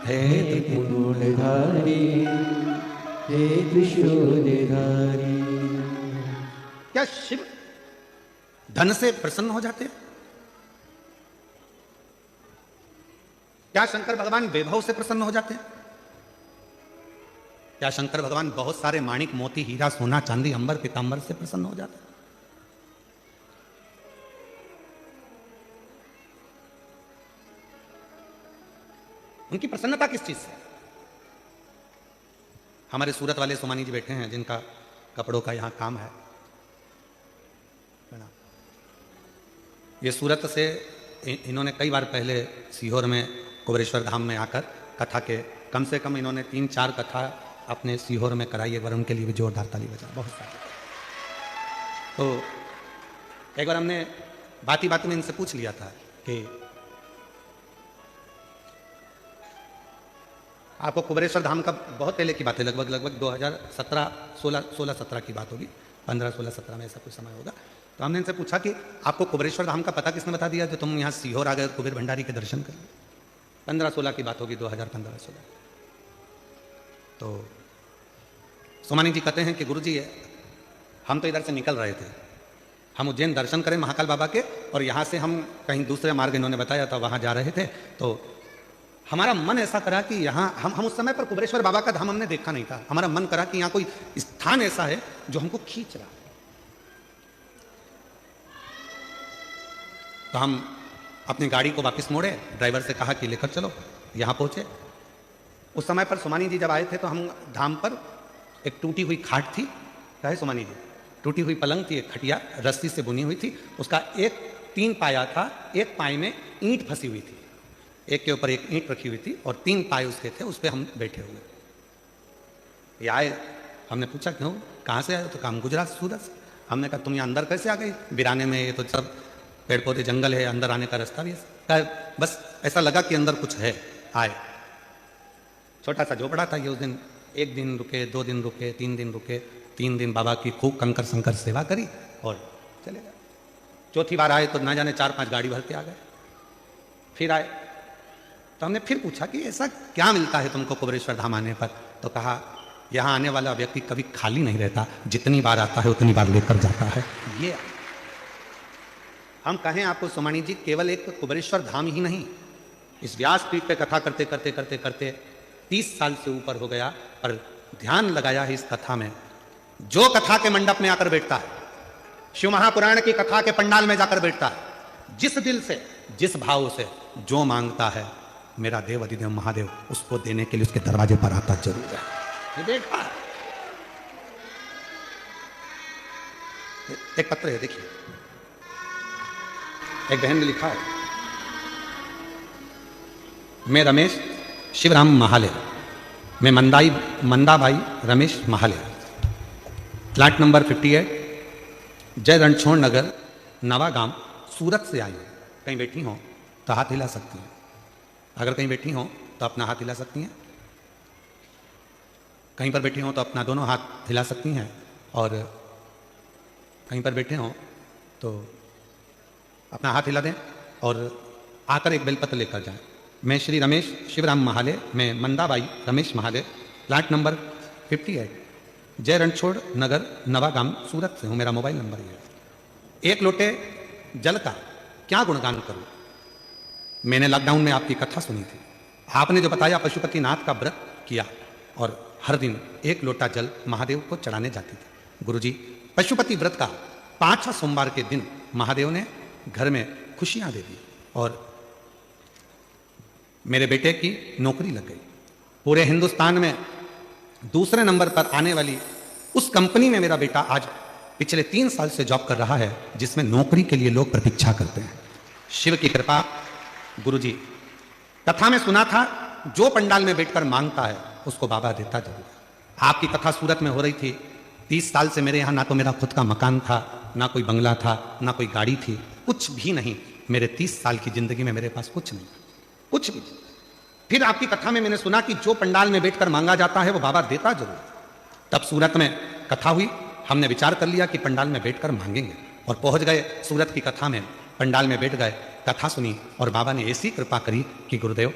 हे त्रिपुंडधारी, हे त्रिशूलधारी। क्या शिव धन से प्रसन्न हो जाते हैं? क्या शंकर भगवान वैभव से प्रसन्न हो जाते हैं? क्या शंकर भगवान बहुत सारे माणिक मोती हीरा सोना चांदी अंबर पीतांबर से प्रसन्न हो जाते हैं? उनकी प्रसन्नता किस चीज से? हमारे सूरत वाले सोमानी जी बैठे हैं जिनका कपड़ों का यहां काम है। ये सूरत से इन्होंने कई बार पहले सीहोर में कुबेरेश्वर धाम में आकर कथा के कम से कम इन्होंने 3-4 कथा अपने सीहोर में कराई। एक बार उनके लिए भी जोरदार ताली बजा। बहुत सारे तो एक बार हमने बाती बाती में इनसे पूछ लिया था कि आपको कुबेरेश्वर धाम का बहुत पहले की बात है, लगभग 2017 की बात होगी, 15, 16, 17 में ऐसा कुछ समय होगा। तो हमने इनसे पूछा कि आपको कुबेरेश्वर धाम का पता किसने बता दिया जो तुम यहाँ सीहोर आ गए कुबेर भंडारी के दर्शन कर लिए? 15-16 की बात होगी, 2015-16। तो सोमानी जी कहते हैं कि गुरु जी हम तो इधर से निकल रहे थे, हम उज्जैन दर्शन करें महाकाल बाबा के, और यहाँ से हम कहीं दूसरे मार्ग इन्होंने बताया था वहाँ जा रहे थे। तो हमारा मन ऐसा करा कि यहाँ हम उस समय पर कुबेरेश्वर बाबा का धाम हमने देखा नहीं था। हमारा मन करा कि यहाँ कोई स्थान ऐसा है जो हमको खींच रहा है। तो हम अपनी गाड़ी को वापस मोड़े, ड्राइवर से कहा कि लेकर चलो। यहाँ पहुंचे। उस समय पर सोमानी जी जब आए थे तो हम धाम पर एक टूटी हुई खाट थी, क्या है सोमानी जी, टूटी हुई पलंग थी, एक खटिया रस्सी से बुनी हुई थी, उसका एक 3 पाया था, एक पाए में ईंट फंसी हुई थी, एक के ऊपर एक ईंट रखी हुई थी और 3 पाए उसके थे, उस पर हम बैठे हुए। ये आए, हमने पूछा क्यों, कहाँ से आए? तो कहा हम गुजरात सूरत से। हमने कहा तुम यहाँ अंदर कैसे आ गई? बिराने में ये तो सब पेड़ पौधे जंगल है, अंदर आने का रास्ता भी है। बस ऐसा लगा कि अंदर कुछ है, आए। छोटा सा झोपड़ा था ये। उस दिन 1 दिन रुके, 2 दिन रुके, 3 दिन रुके, 3 दिन बाबा की खूब कंकर संकर सेवा करी और चले गए। चौथी बार आए तो ना जाने 4-5 गाड़ी भर के आ गए। फिर आए तो हमने फिर पूछा कि ऐसा क्या मिलता है तुमको कुबेरेश्वर धाम आने पर? तो कहा यहाँ आने वाला व्यक्ति कभी खाली नहीं रहता, जितनी बार आता है उतनी बार लेकर जाता है। ये हम कहें आपको सोमानी जी, केवल एक कुबेरेश्वर धाम ही नहीं, इस व्यासपीठ पे कथा करते करते करते करते 30 साल से ऊपर हो गया, पर ध्यान लगाया है इस कथा में। जो कथा के मंडप में आकर बैठता है, शिव महापुराण की कथा के पंडाल में जाकर बैठता है, जिस दिल से, जिस भाव से जो मांगता है, मेरा देव अधिदेव महादेव उसको देने के लिए उसके दरवाजे पर आता जरूर है। ये देखा है। एक पत्र है, देखिए, एक बहन ने लिखा है, मैं रमेश शिवराम महाले, मैं मंदाबाई रमेश महाले, फ्लैट नंबर 58, जय रणछोड़ नगर, नवागांव, सूरत से आई हूँ। कहीं बैठी हो तो हाथ हिला सकती हैं। अगर कहीं बैठी हो तो अपना हाथ हिला सकती हैं, कहीं पर बैठी हो तो अपना दोनों हाथ हिला सकती हैं, और कहीं पर बैठे हो तो अपना हाथ हिला दें और आकर एक बेलपत्र लेकर जाएं। मैं श्री रमेश शिवराम महाले, मैं मंदाबाई रमेश महाले, फ्लैट नंबर 58, जय रणछोड़ नगर, नवागांव, सूरत से हूँ। मेरा मोबाइल नंबर ये है। 1 लोटे जल का क्या गुणगान करूँ? मैंने लॉकडाउन में आपकी कथा सुनी थी, आपने जो बताया पशुपतिनाथ का व्रत किया और हर दिन 1 लोटा जल महादेव को चढ़ाने जाती थी। गुरुजी, पशुपति व्रत का 5वां सोमवार के दिन महादेव ने घर में खुशियां दे दी और मेरे बेटे की नौकरी लग गई। पूरे हिंदुस्तान में दूसरे नंबर पर आने वाली उस कंपनी में मेरा बेटा आज पिछले 3 साल से जॉब कर रहा है, जिसमें नौकरी के लिए लोग प्रतीक्षा करते हैं। शिव की कृपा। गुरुजी, कथा में सुना था जो पंडाल में बैठकर मांगता है उसको बाबा देता जरूर है। आपकी कथा सूरत में हो रही थी। 30 साल से मेरे यहाँ ना तो मेरा खुद का मकान था, ना कोई बंगला था, ना कोई गाड़ी थी, कुछ भी नहीं। मेरे 30 साल की जिंदगी में मेरे पास कुछ नहीं, कुछ भी। फिर आपकी कथा में मैंने सुना कि जो पंडाल में बैठकर मांगा जाता है वो बाबा देता जरूर। तब सूरत में कथा हुई, हमने विचार कर लिया कि पंडाल में बैठकर मांगेंगे और पहुंच गए सूरत की कथा में। पंडाल में बैठ गए, कथा सुनी और बाबा ने ऐसी कृपा करी कि गुरुदेव,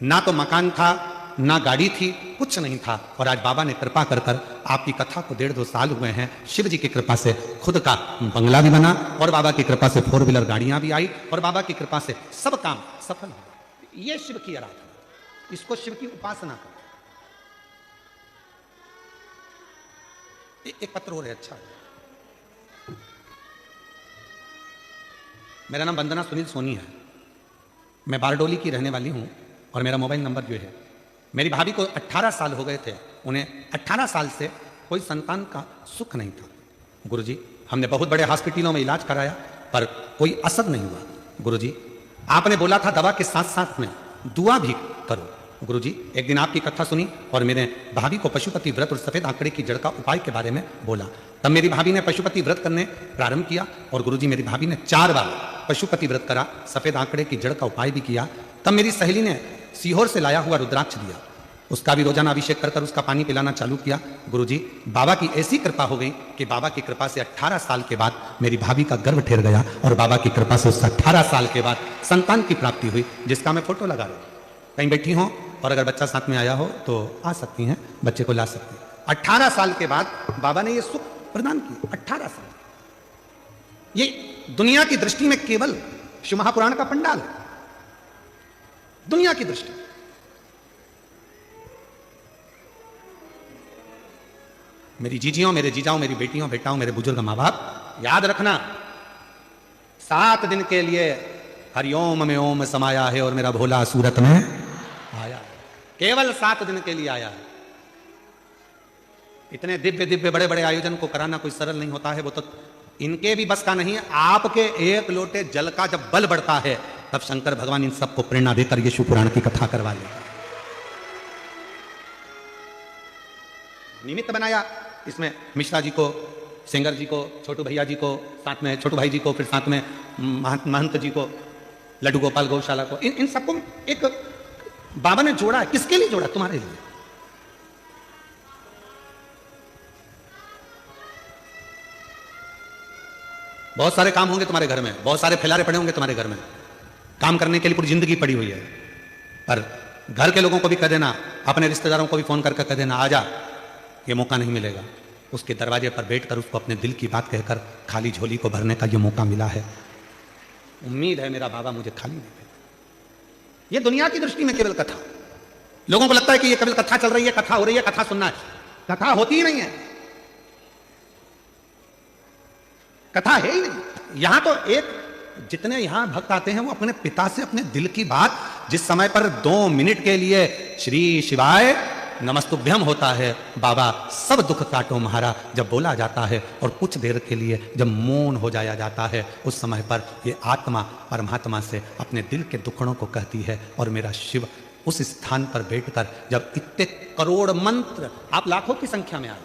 ना तो मकान था, ना गाड़ी थी, कुछ नहीं था, और आज बाबा ने कृपा कर कर आपकी कथा को 1.5-2 साल हुए हैं। शिव जी की कृपा से खुद का बंगला भी बना और बाबा की कृपा से 4 व्हीलर गाड़ियां भी आई और बाबा की कृपा से सब काम सफल हुआ। ये शिव की आराधना, इसको शिव की उपासना करो। एक पत्र हो रहा है, अच्छा। मेरा नाम वंदना सुनील सोनी है, मैं बारडोली की रहने वाली हूं और मेरा मोबाइल नंबर जो है, मेरी भाभी को 18 साल हो गए थे, उन्हें 18 साल से कोई संतान का सुख नहीं था। गुरुजी, हमने बहुत बड़े हॉस्पिटलों में इलाज कराया, पर कोई असर नहीं हुआ। गुरुजी, आपने बोला था दवा के साथ साथ में दुआ भी करो। गुरुजी, एक दिन आपकी कथा सुनी और मेरे भाभी को पशुपति व्रत और सफेद आंकड़े की जड़ का उपाय के बारे में बोला। तब मेरी भाभी ने पशुपति व्रत करने प्रारंभ किया और गुरुजी मेरी भाभी ने 4 बार पशुपति व्रत करा, सफेद आंकड़े की जड़ का उपाय भी किया। तब मेरी सहेली ने सीहोर से लाया हुआ रुद्राक्ष दिया, उसका भी रोजाना अभिषेक कर उसका पानी पिलाना चालू किया। गुरुजी, बाबा की ऐसी कृपा हो गई कि बाबा की कृपा से 18 साल के बाद मेरी भाभी का गर्भ ठहर गया और बाबा की कृपा से उसका 18 साल के बाद संतान की प्राप्ति हुई, जिसका मैं फोटो लगा रहा हूं। कहीं बैठी हो और अगर बच्चा साथ में आया हो तो आ सकती हैं, बच्चे को ला सकती हैं। 18 साल के बाद बाबा ने ये सुख प्रदान किया। 18 साल, ये दुनिया की दृष्टि में केवल शिव महापुराण का पंडाल है, दुनिया की दृष्टि। मेरी जीजियों, मेरे जीजाओं, मेरी बेटियों, बेटाओं, मेरे बुजुर्ग मां बाप, याद रखना 7 दिन के लिए हरिओम में ओम समाया है और मेरा भोला सूरत में आया है। केवल 7 दिन के लिए आया है। इतने दिव्य दिव्य बड़े बड़े आयोजन को कराना कोई सरल नहीं होता है, वो तो इनके भी बस का नहीं है। आपके एक लोटे जल का जब बल बढ़ता है तब शंकर भगवान इन सबको प्रेरणा देकर ये शिव पुराण की कथा करवा लेगा। निमित्त बनाया, इसमें मिश्रा जी को, सेंगर जी को, छोटू भैया जी को, साथ में छोटू भाई जी को, फिर साथ में महंत जी को, लड्डू गोपाल गौशाला को, इन सबको एक बाबा ने जोड़ा है। किसके लिए जोड़ा? तुम्हारे लिए। बहुत सारे काम होंगे तुम्हारे घर में, बहुत सारे फैलारे पड़े होंगे तुम्हारे घर में, काम करने के लिए पूरी जिंदगी पड़ी हुई है। पर घर के लोगों को भी कह देना, अपने रिश्तेदारों को भी फोन करके कह देना, आजा, ये मौका नहीं मिलेगा। उसके दरवाजे पर बैठकर उसको अपने दिल की बात कहकर खाली झोली को भरने का ये मौका मिला है। उम्मीद है मेरा बाबा मुझे खाली नहीं देगा। ये दुनिया की दृष्टि में केवल कथा, लोगों को लगता है कि ये केवल कथा चल रही है, कथा हो रही है, कथा सुनना है। कथा होती ही नहीं है, कथा है ही नहीं। यहां तो एक जितने यहां भक्त आते हैं वो अपने पिता से अपने दिल की बात, जिस समय पर 2 मिनट के लिए श्री शिवाय नमस्तुभ्यम होता है, बाबा सब दुख काटो महारा जब बोला जाता है, और कुछ देर के लिए जब मौन हो जाया जाता है, उस समय पर ये आत्मा परमात्मा से अपने दिल के दुखड़ों को कहती है। और मेरा शिव उस स्थान पर बैठकर जब इतने करोड़ मंत्र, आप लाखों की संख्या में आए,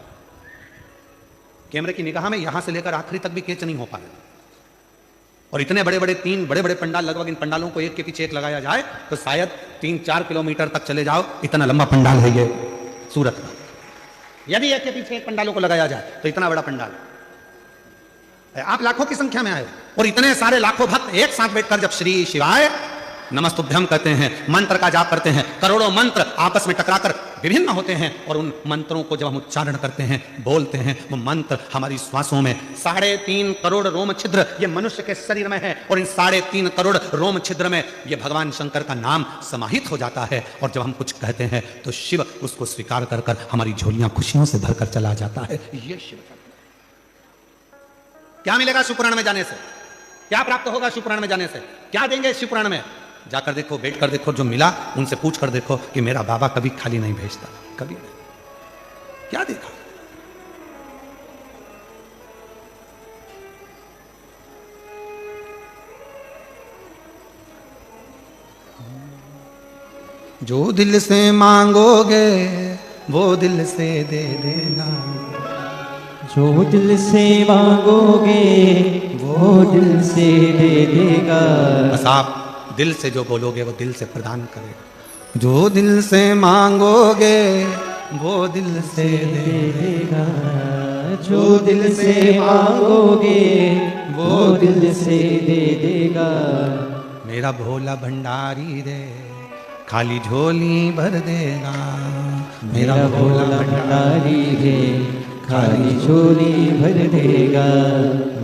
कैमरे की निगाह में यहां से लेकर आखिरी तक भी कैच नहीं हो पा रहे, और इतने बड़े बड़े 3 बड़े बड़े पंडाल, लगभग इन पंडालों को एक के पीछे एक लगाया जाए तो शायद 3-4 किलोमीटर तक चले जाओ, इतना लंबा पंडाल है ये सूरत का। यदि एक के पीछे एक पंडालों को लगाया जाए तो इतना बड़ा पंडाल। आप लाखों की संख्या में आए और इतने सारे लाखों भक्त एक साथ बैठकर जब श्री शिवाय नमस्तुभ्यम कहते हैं, मंत्र का जाप करते हैं, करोड़ों मंत्र आपस में टकराकर विभिन्न होते हैं, और उन मंत्रों को जब हम उच्चारण करते हैं, बोलते हैं, वो मंत्र हमारी श्वासों में 3.5 करोड़ रोम छिद्र ये मनुष्य के शरीर में है, और इन 3.5 करोड़ रोम छिद्र में ये भगवान शंकर का नाम समाहित हो जाता है। और जब हम कुछ कहते हैं तो शिव उसको स्वीकार कर कर हमारी झोलियां खुशियों से भरकर चला जाता है। ये शिव क्या मिलेगा शिवपुराण में जाने से? क्या प्राप्त होगा शिवपुराण में जाने से? क्या देंगे शिवपुराण में? जाकर देखो, बैठ कर देखो, जो मिला उनसे पूछ कर देखो कि मेरा बाबा कभी खाली नहीं भेजता, कभी नहीं। क्या देखा? जो दिल से मांगोगे वो दिल से दे देगा, जो दिल से मांगोगे वो दिल से दे देगा। बस आप दिल से जो बोलोगे वो दिल से प्रदान करेगा। जो दिल से मांगोगे वो दिल से दे देगा, जो दिल से मांगोगे वो दिल से दे देगा। मेरा भोला भंडारी रे खाली झोली भर देगा, मेरा भोला भंडारी रे खाली झोली भर देगा।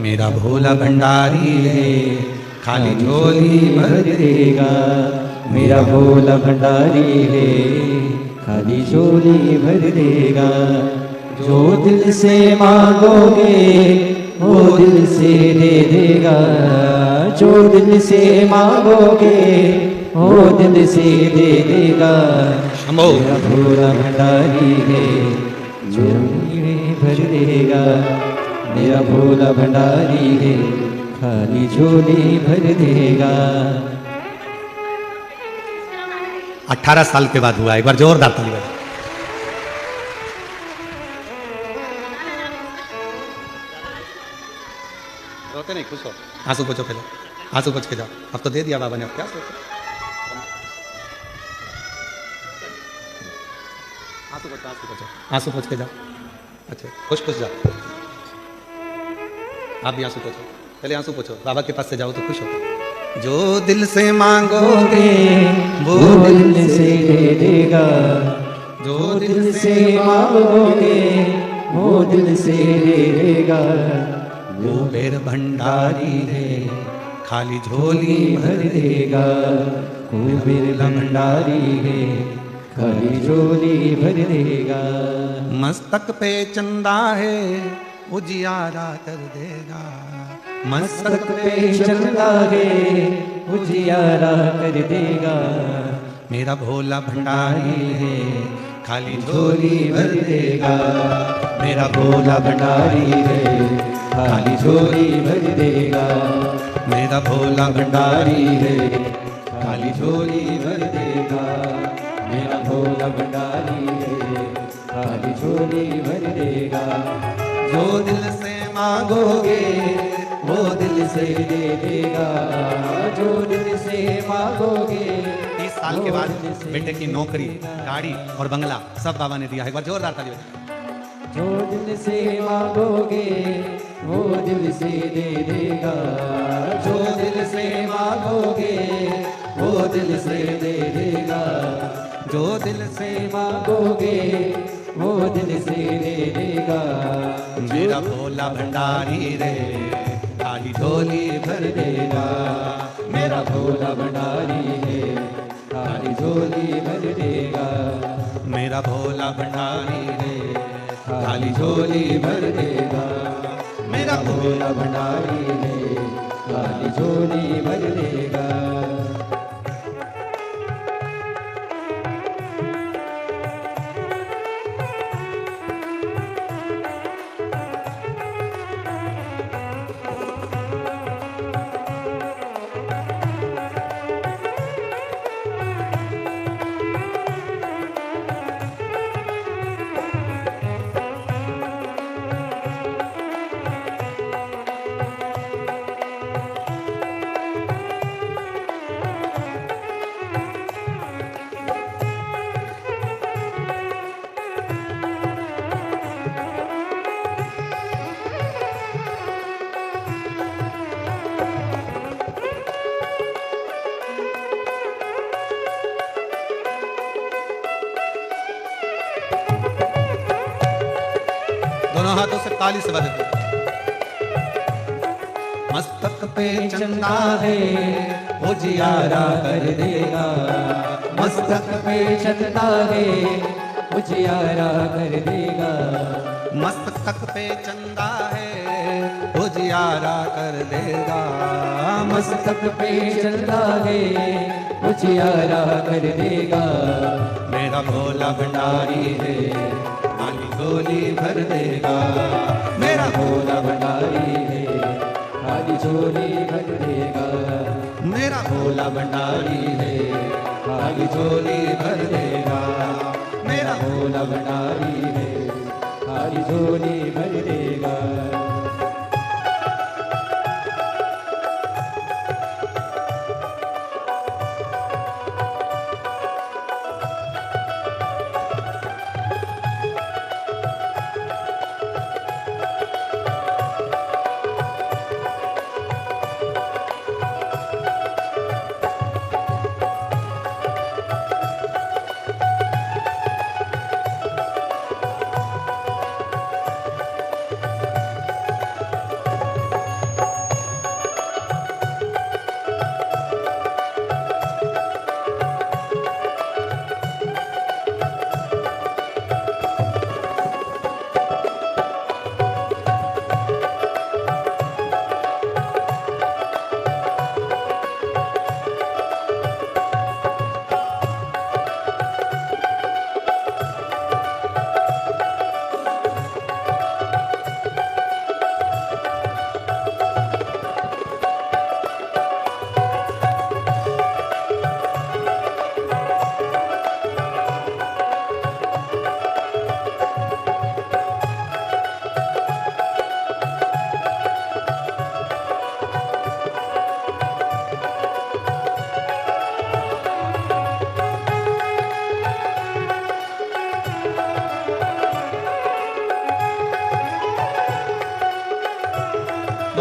मेरा भोला भंडारी रे खाली झोली भर देगा। मेरा भोला भंडारी है खाली झोली भर देगा। जो दिल से मांगोगे वो दिल से दे देगा, जो दिल से मांगोगे वो दिल से दे देगा। मेरा भोला भंडारी है झोली भर देगा, मेरा भोला भंडारी है खाली झोली भर देगा। 18 साल के बाद हुआ, एक बार जोरदार ताली बजाओ। रोते नहीं, खुश हो, आंसू पोछो पहले, आंसू पोछ के जाओ। अब तो दे दिया बाबा ने, अब क्या सोचो। आंसू पोछो, आंसू पोछो, आंसू पोछ के जाओ। अच्छा, खुश खुश जाओ। आप भी आंसू पोछो, पहले आंसू पोछो, बाबा के पास से जाओ तो खुश हो। जो दिल से मांगोगे वो दिल से दे देगा, जो दिल से मांगोगे वो दिल से दे देगा। वो बेर भंडारी है, खाली झोली भर देगा, कुबेर भंडारी है, खाली झोली भर देगा। मस्तक पे चंदा है, उजियारा कर देगा। मस्तक पे चंदा है, उजियारा कर देगा। मेरा भोला भंडारी है, खाली झोली भर देगा। मेरा भोला भंडारी है, खाली झोली भर देगा। मेरा भोला भंडारी है, खाली झोली भर देगा। मेरा भोला भंडारी है, खाली झोली भर देगा। जो दिल से मांगोगे वो दिल से दे देगा, जो दिल से मांगोगे। 30 साल के बाद बेटे की नौकरी, गाड़ी और बंगला सब बाबा ने दिया है। एक बार जोरदार ताली बजाओ। जो दिल से मांगोगे वो दिल से दे देगा, जो दिल से मांगोगे वो दिल से दे देगा। जो दिल से मांगोगे वो दिल से दे देगा। मेरा भोला भंडारी रे, खाली झोली भर देगा। मेरा भोला भंडारी है, खाली झोली भर देगा। मेरा भोला भंडारी रे, खाली झोली भर देगा। मेरा भोला भंडारी है, खाली झोली भर देगा। दोनों हाथों से ताली से बजाते। मस्तक पे चंदा है, उजियारा कर देगा। मस्तक पे चंदा है, उजियारा कर देगा। मस्तक पे चंदा है, उजियारा कर देगा। मस्तक पे चंदा है, उजियारा कर देगा। मेरा भोला भंडारी है, खाली झोली भर देगा। मेरा भोला भंडारी है, खाली झोली भर देगा। मेरा भोला भंडारी है, खाली झोली भर देगा। मेरा भोला भंडारी है, खाली झोली भर देगा।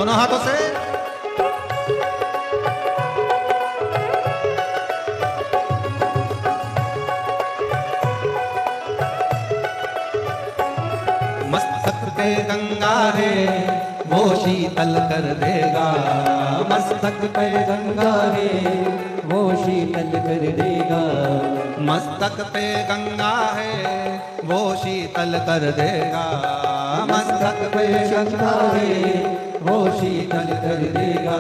दोनों हाथों से। मस्तक पे गंगा है वो शीतल कर देगा, मस्तक पे गंगा है वो शीतल कर देगा, मस्तक पे गंगा है वो शीतल कर देगा, मस्तक पे गंगा है वो शीतल कर देगा।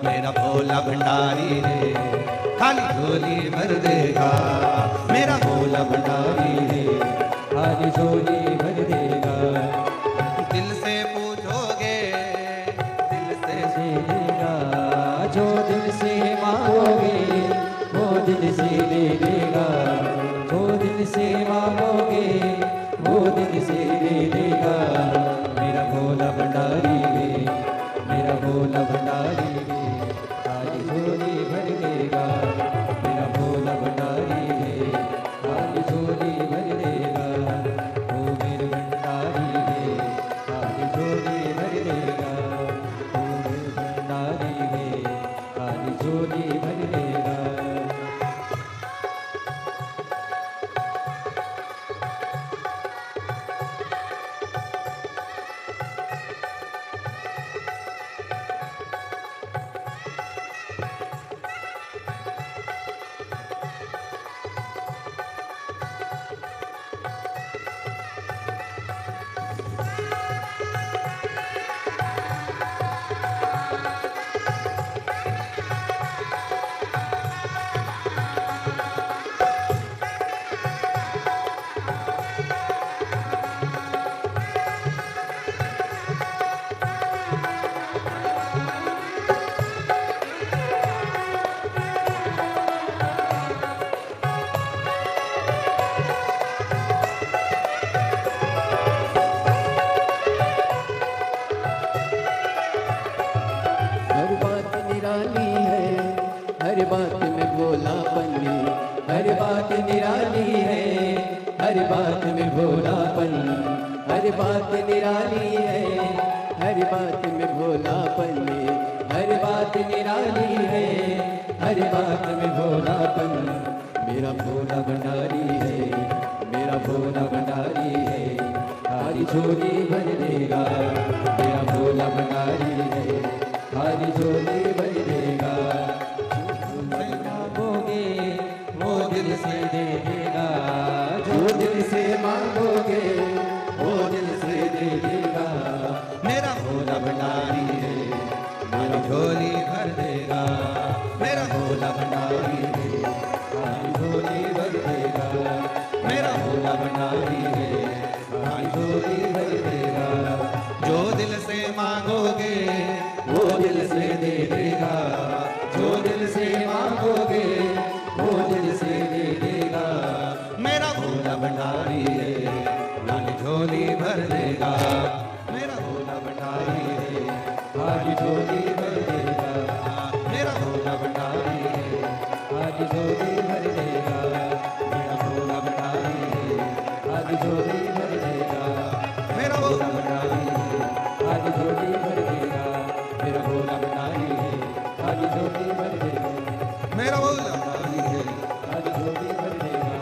मेरा भोला भंडारी है खाली झोली भर देगा, मेरा भोला भंडारी है खाली झोली भर देगा। दिल से पूछोगे दिल से से देगा, जो दिल से मांगोगे वो दिल से दे देगा, जो दिल से मांगोगे वो दिल से दे देगा। मेरा भोला भंडारी है, मेरा भोला भंडारी है खाली झोली भर देगा, मेरा भोला भंडारी है खाली झोली भर देगा। ओ मेरे भंडारी है खाली झोली भर देगा, ओ मेरे भंडारी है खाली झोली भर देगा। हर बात निराली है, हर बात में भोलापन, हर बात निराली है, हर बात में भोलापन, हर बात निराली है, हर बात में भोलापन, हर बात निराली है, हर बात में भोलापन। मेरा भोला भंडारी है, मेरा भोला भंडारी है खाली झोली भर देगा, मेरा भोला भंडारी है खाली झोली भर देगा। मांगोगे वो दिल से दे देगा, जो दिल से मांगोगे वो दिल से दे देगा। मेरा भोला भंडारी है खाली झोली भर देगा, मेरा भोला भंडारी है खाली झोली भर देगा, मेरा भोला भंडारी है खाली झोली भर देगा। जो दिल से मांगोगे वो दिल से दे देगा, जो दिल से मांगोगे वो दिल से दे देगा। मेरा भोला भंडारी है खाली झोली भर देगा, मेरा भोला भंडारी है खाली झोली भर देगा, मेरा भोला भंडारी है खाली झोली भर देगा, मेरा भोला भंडारी है खाली झोली भर देगा, मेरा भोला भंडारी है खाली झोली भर देगा, मेरा भोला भंडारी है खाली झोली भर देगा, मेरा भोला भंडारी है खाली झोली भर देगा,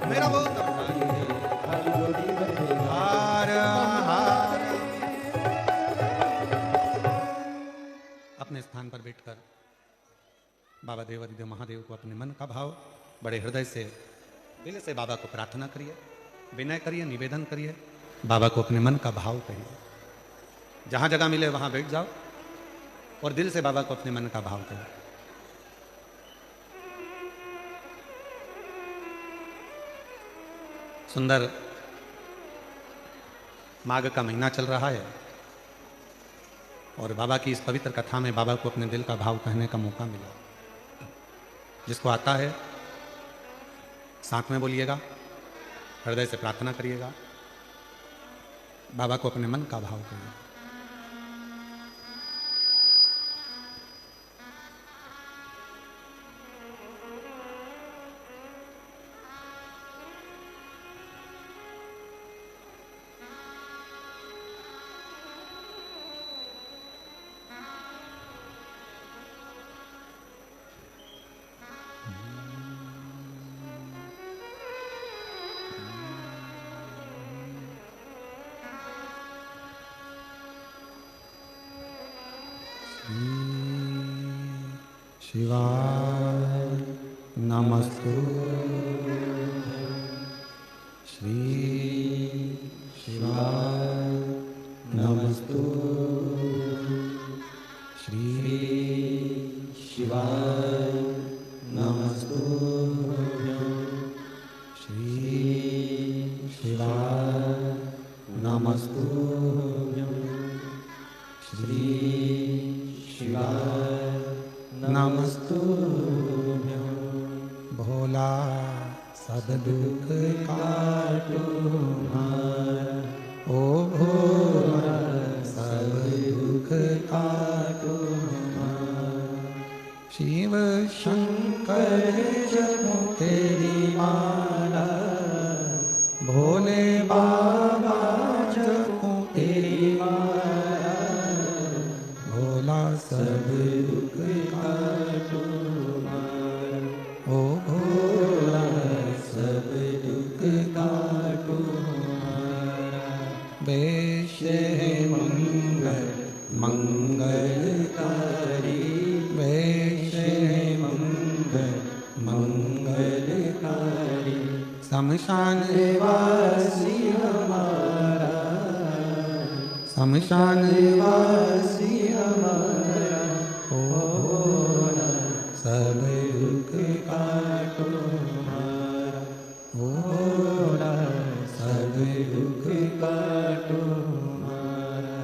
मेरा भोला भंडारी है खाली झोली भर देगा। हार हार। अपने स्थान पर बैठकर बाबा देवादिदेव महादेव को अपने मन का भाव बड़े हृदय से दिल से बाबा को प्रार्थना करिए, विनय करिए, निवेदन करिए, बाबा को अपने मन का भाव कहिए। जहां जगह मिले वहां बैठ जाओ और दिल से बाबा को अपने मन का भाव कहिए। सुंदर माघ का महीना चल रहा है और बाबा की इस पवित्र कथा में बाबा को अपने दिल का भाव कहने का मौका मिला। जिसको आता है साथ में बोलिएगा, हृदय से प्रार्थना करिएगा, बाबा को अपने मन का भाव करिए। शिवाय नमस्तु श्री शिवाय नमस्तु श्री शिवाय नमस्तु श्री शिवाय नमस्तु श्री शिवाय नमस्तु भोला सब दुख काटो हमारा, ओ भोला सब दुख काटो हमारा। शिव शंकर जपो तेरी माला, भोले बाबा जपो तेरी माला, भोला सब दुख काटो हमारा, ओ भोला सब दुख काटो हमारा। वैश्य मंगल मंगलकारी, वैश्य मंगल मंगलकारी, शमशान वासी हमारा, शमशान वासी हमारा, ओ भोला सब दुख काटो हमारा, ओ भोला सब दुख काटो हमारा।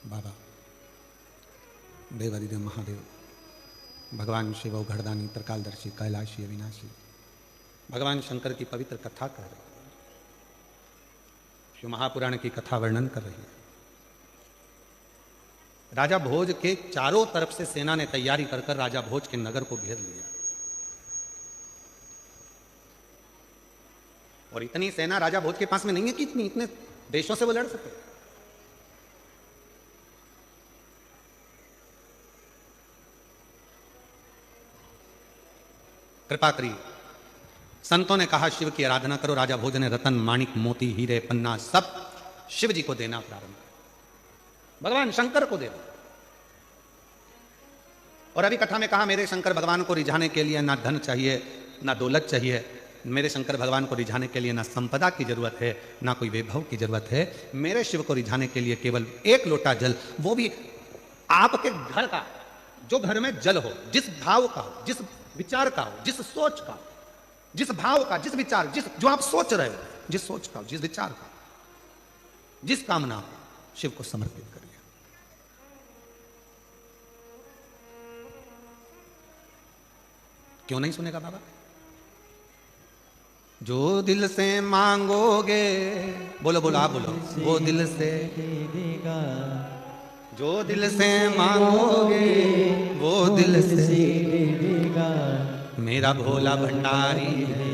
बाबा देवादिदेव महादेव, भगवान शिव घड़दानी त्रिकालदर्शी कैलाशी अविनाशी, भगवान शंकर की पवित्र कथा कर रहे, शिव महापुराण की कथा वर्णन कर रही है। राजा भोज के चारों तरफ से सेना ने तैयारी कर कर राजा भोज के नगर को घेर लिया, और इतनी सेना राजा भोज के पास में नहीं है कि इतने देशों से वो लड़ सके। कृपा करिए, संतों ने कहा शिव की आराधना करो। राजा भोज ने रतन माणिक मोती हीरे पन्ना सब शिव जी को देना प्रारंभ किया, भगवान शंकर को देना। और अभी कथा में कहा मेरे शंकर भगवान को रिझाने के लिए ना धन चाहिए ना दौलत चाहिए, मेरे शंकर भगवान को रिझाने के लिए ना संपदा की जरूरत है ना कोई वैभव की जरूरत है। मेरे शिव को रिझाने के लिए केवल एक लोटा जल, वो भी आपके घर का, जो घर में जल हो, जिस भाव का हो, जिस विचार का हो, जिस सोच का, जिस भाव का, जिस विचार, जिस जो आप सोच रहे हो, जिस सोच का, जिस विचार का, जिस कामना हो, शिव को समर्पित करिए। क्यों नहीं सुनेगा बाबा? जो दिल से मांगोगे, बोलो बोलो आप बोलो, वो दिल से देगा। जो दिल से मांगोगे वो दिल से देगा। मेरा भोला भंडारी है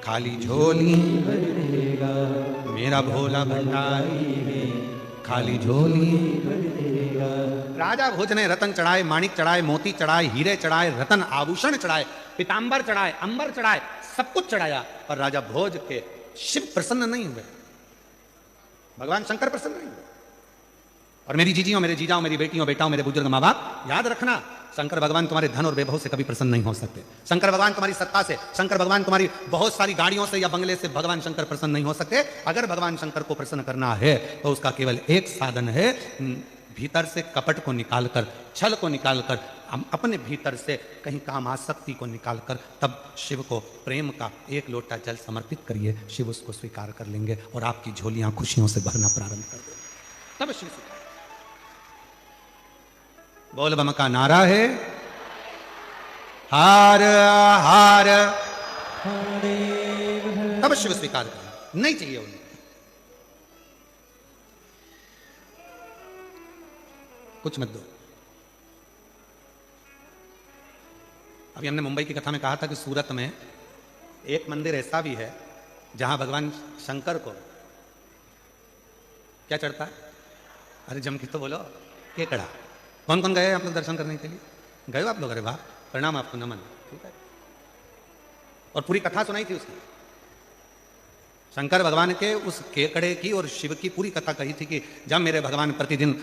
खाली झोली भर देगा। मेरा भोला भंडारी है खाली झोली भर देगा। राजा भोज ने रतन चढ़ाए, माणिक चढ़ाए, मोती चढ़ाए, हीरे चढ़ाए, रतन आभूषण चढ़ाए, पीतांबर चढ़ाए, अंबर चढ़ाए, सब कुछ चढ़ाया, और राजा भोज के शिव प्रसन्न नहीं हुए, भगवान शंकर प्रसन्न नहीं हुए। और मेरी जीजियों, मेरे जीजाओं, मेरी बेटियों, बेटाओं, मेरे बुजुर्ग माँ बाप, याद रखना, शंकर भगवान तुम्हारे धन और वैभव से कभी प्रसन्न नहीं हो सकते। शंकर भगवान तुम्हारी सत्ता से, शंकर भगवान तुम्हारी बहुत सारी गाड़ियों से या बंगले से भगवान शंकर प्रसन्न नहीं हो सकते। अगर भगवान शंकर को प्रसन्न करना है तो उसका केवल एक साधन है, भीतर से कपट को निकालकर, छल को निकालकर, अपने भीतर से कहीं काम आसक्ति को निकालकर तब शिव को प्रेम का एक लोटा जल समर्पित करिए। शिव उसको स्वीकार कर लेंगे और आपकी झोलियां खुशियों से भरना प्रारंभ कर देंगे, तब शिव स्वीकार। बोल बम का नारा है, हार हार, तब शिव स्वीकार करें, नहीं चाहिए उन्हें। कुछ मत दो। अभी हमने मुंबई की कथा में कहा था कि सूरत में एक मंदिर ऐसा भी है जहां भगवान शंकर को क्या चढ़ता है? अरे जम के तो बोलो, केकड़ा। कौन कौन गए आप लोग दर्शन करने के लिए? गए हो आप लोग? अरे वाह, प्रणाम आपको, नमन। ठीक है। और पूरी कथा सुनाई थी उसने, शंकर भगवान के उस केकड़े की और शिव की पूरी कथा कही थी कि जब मेरे भगवान प्रतिदिन,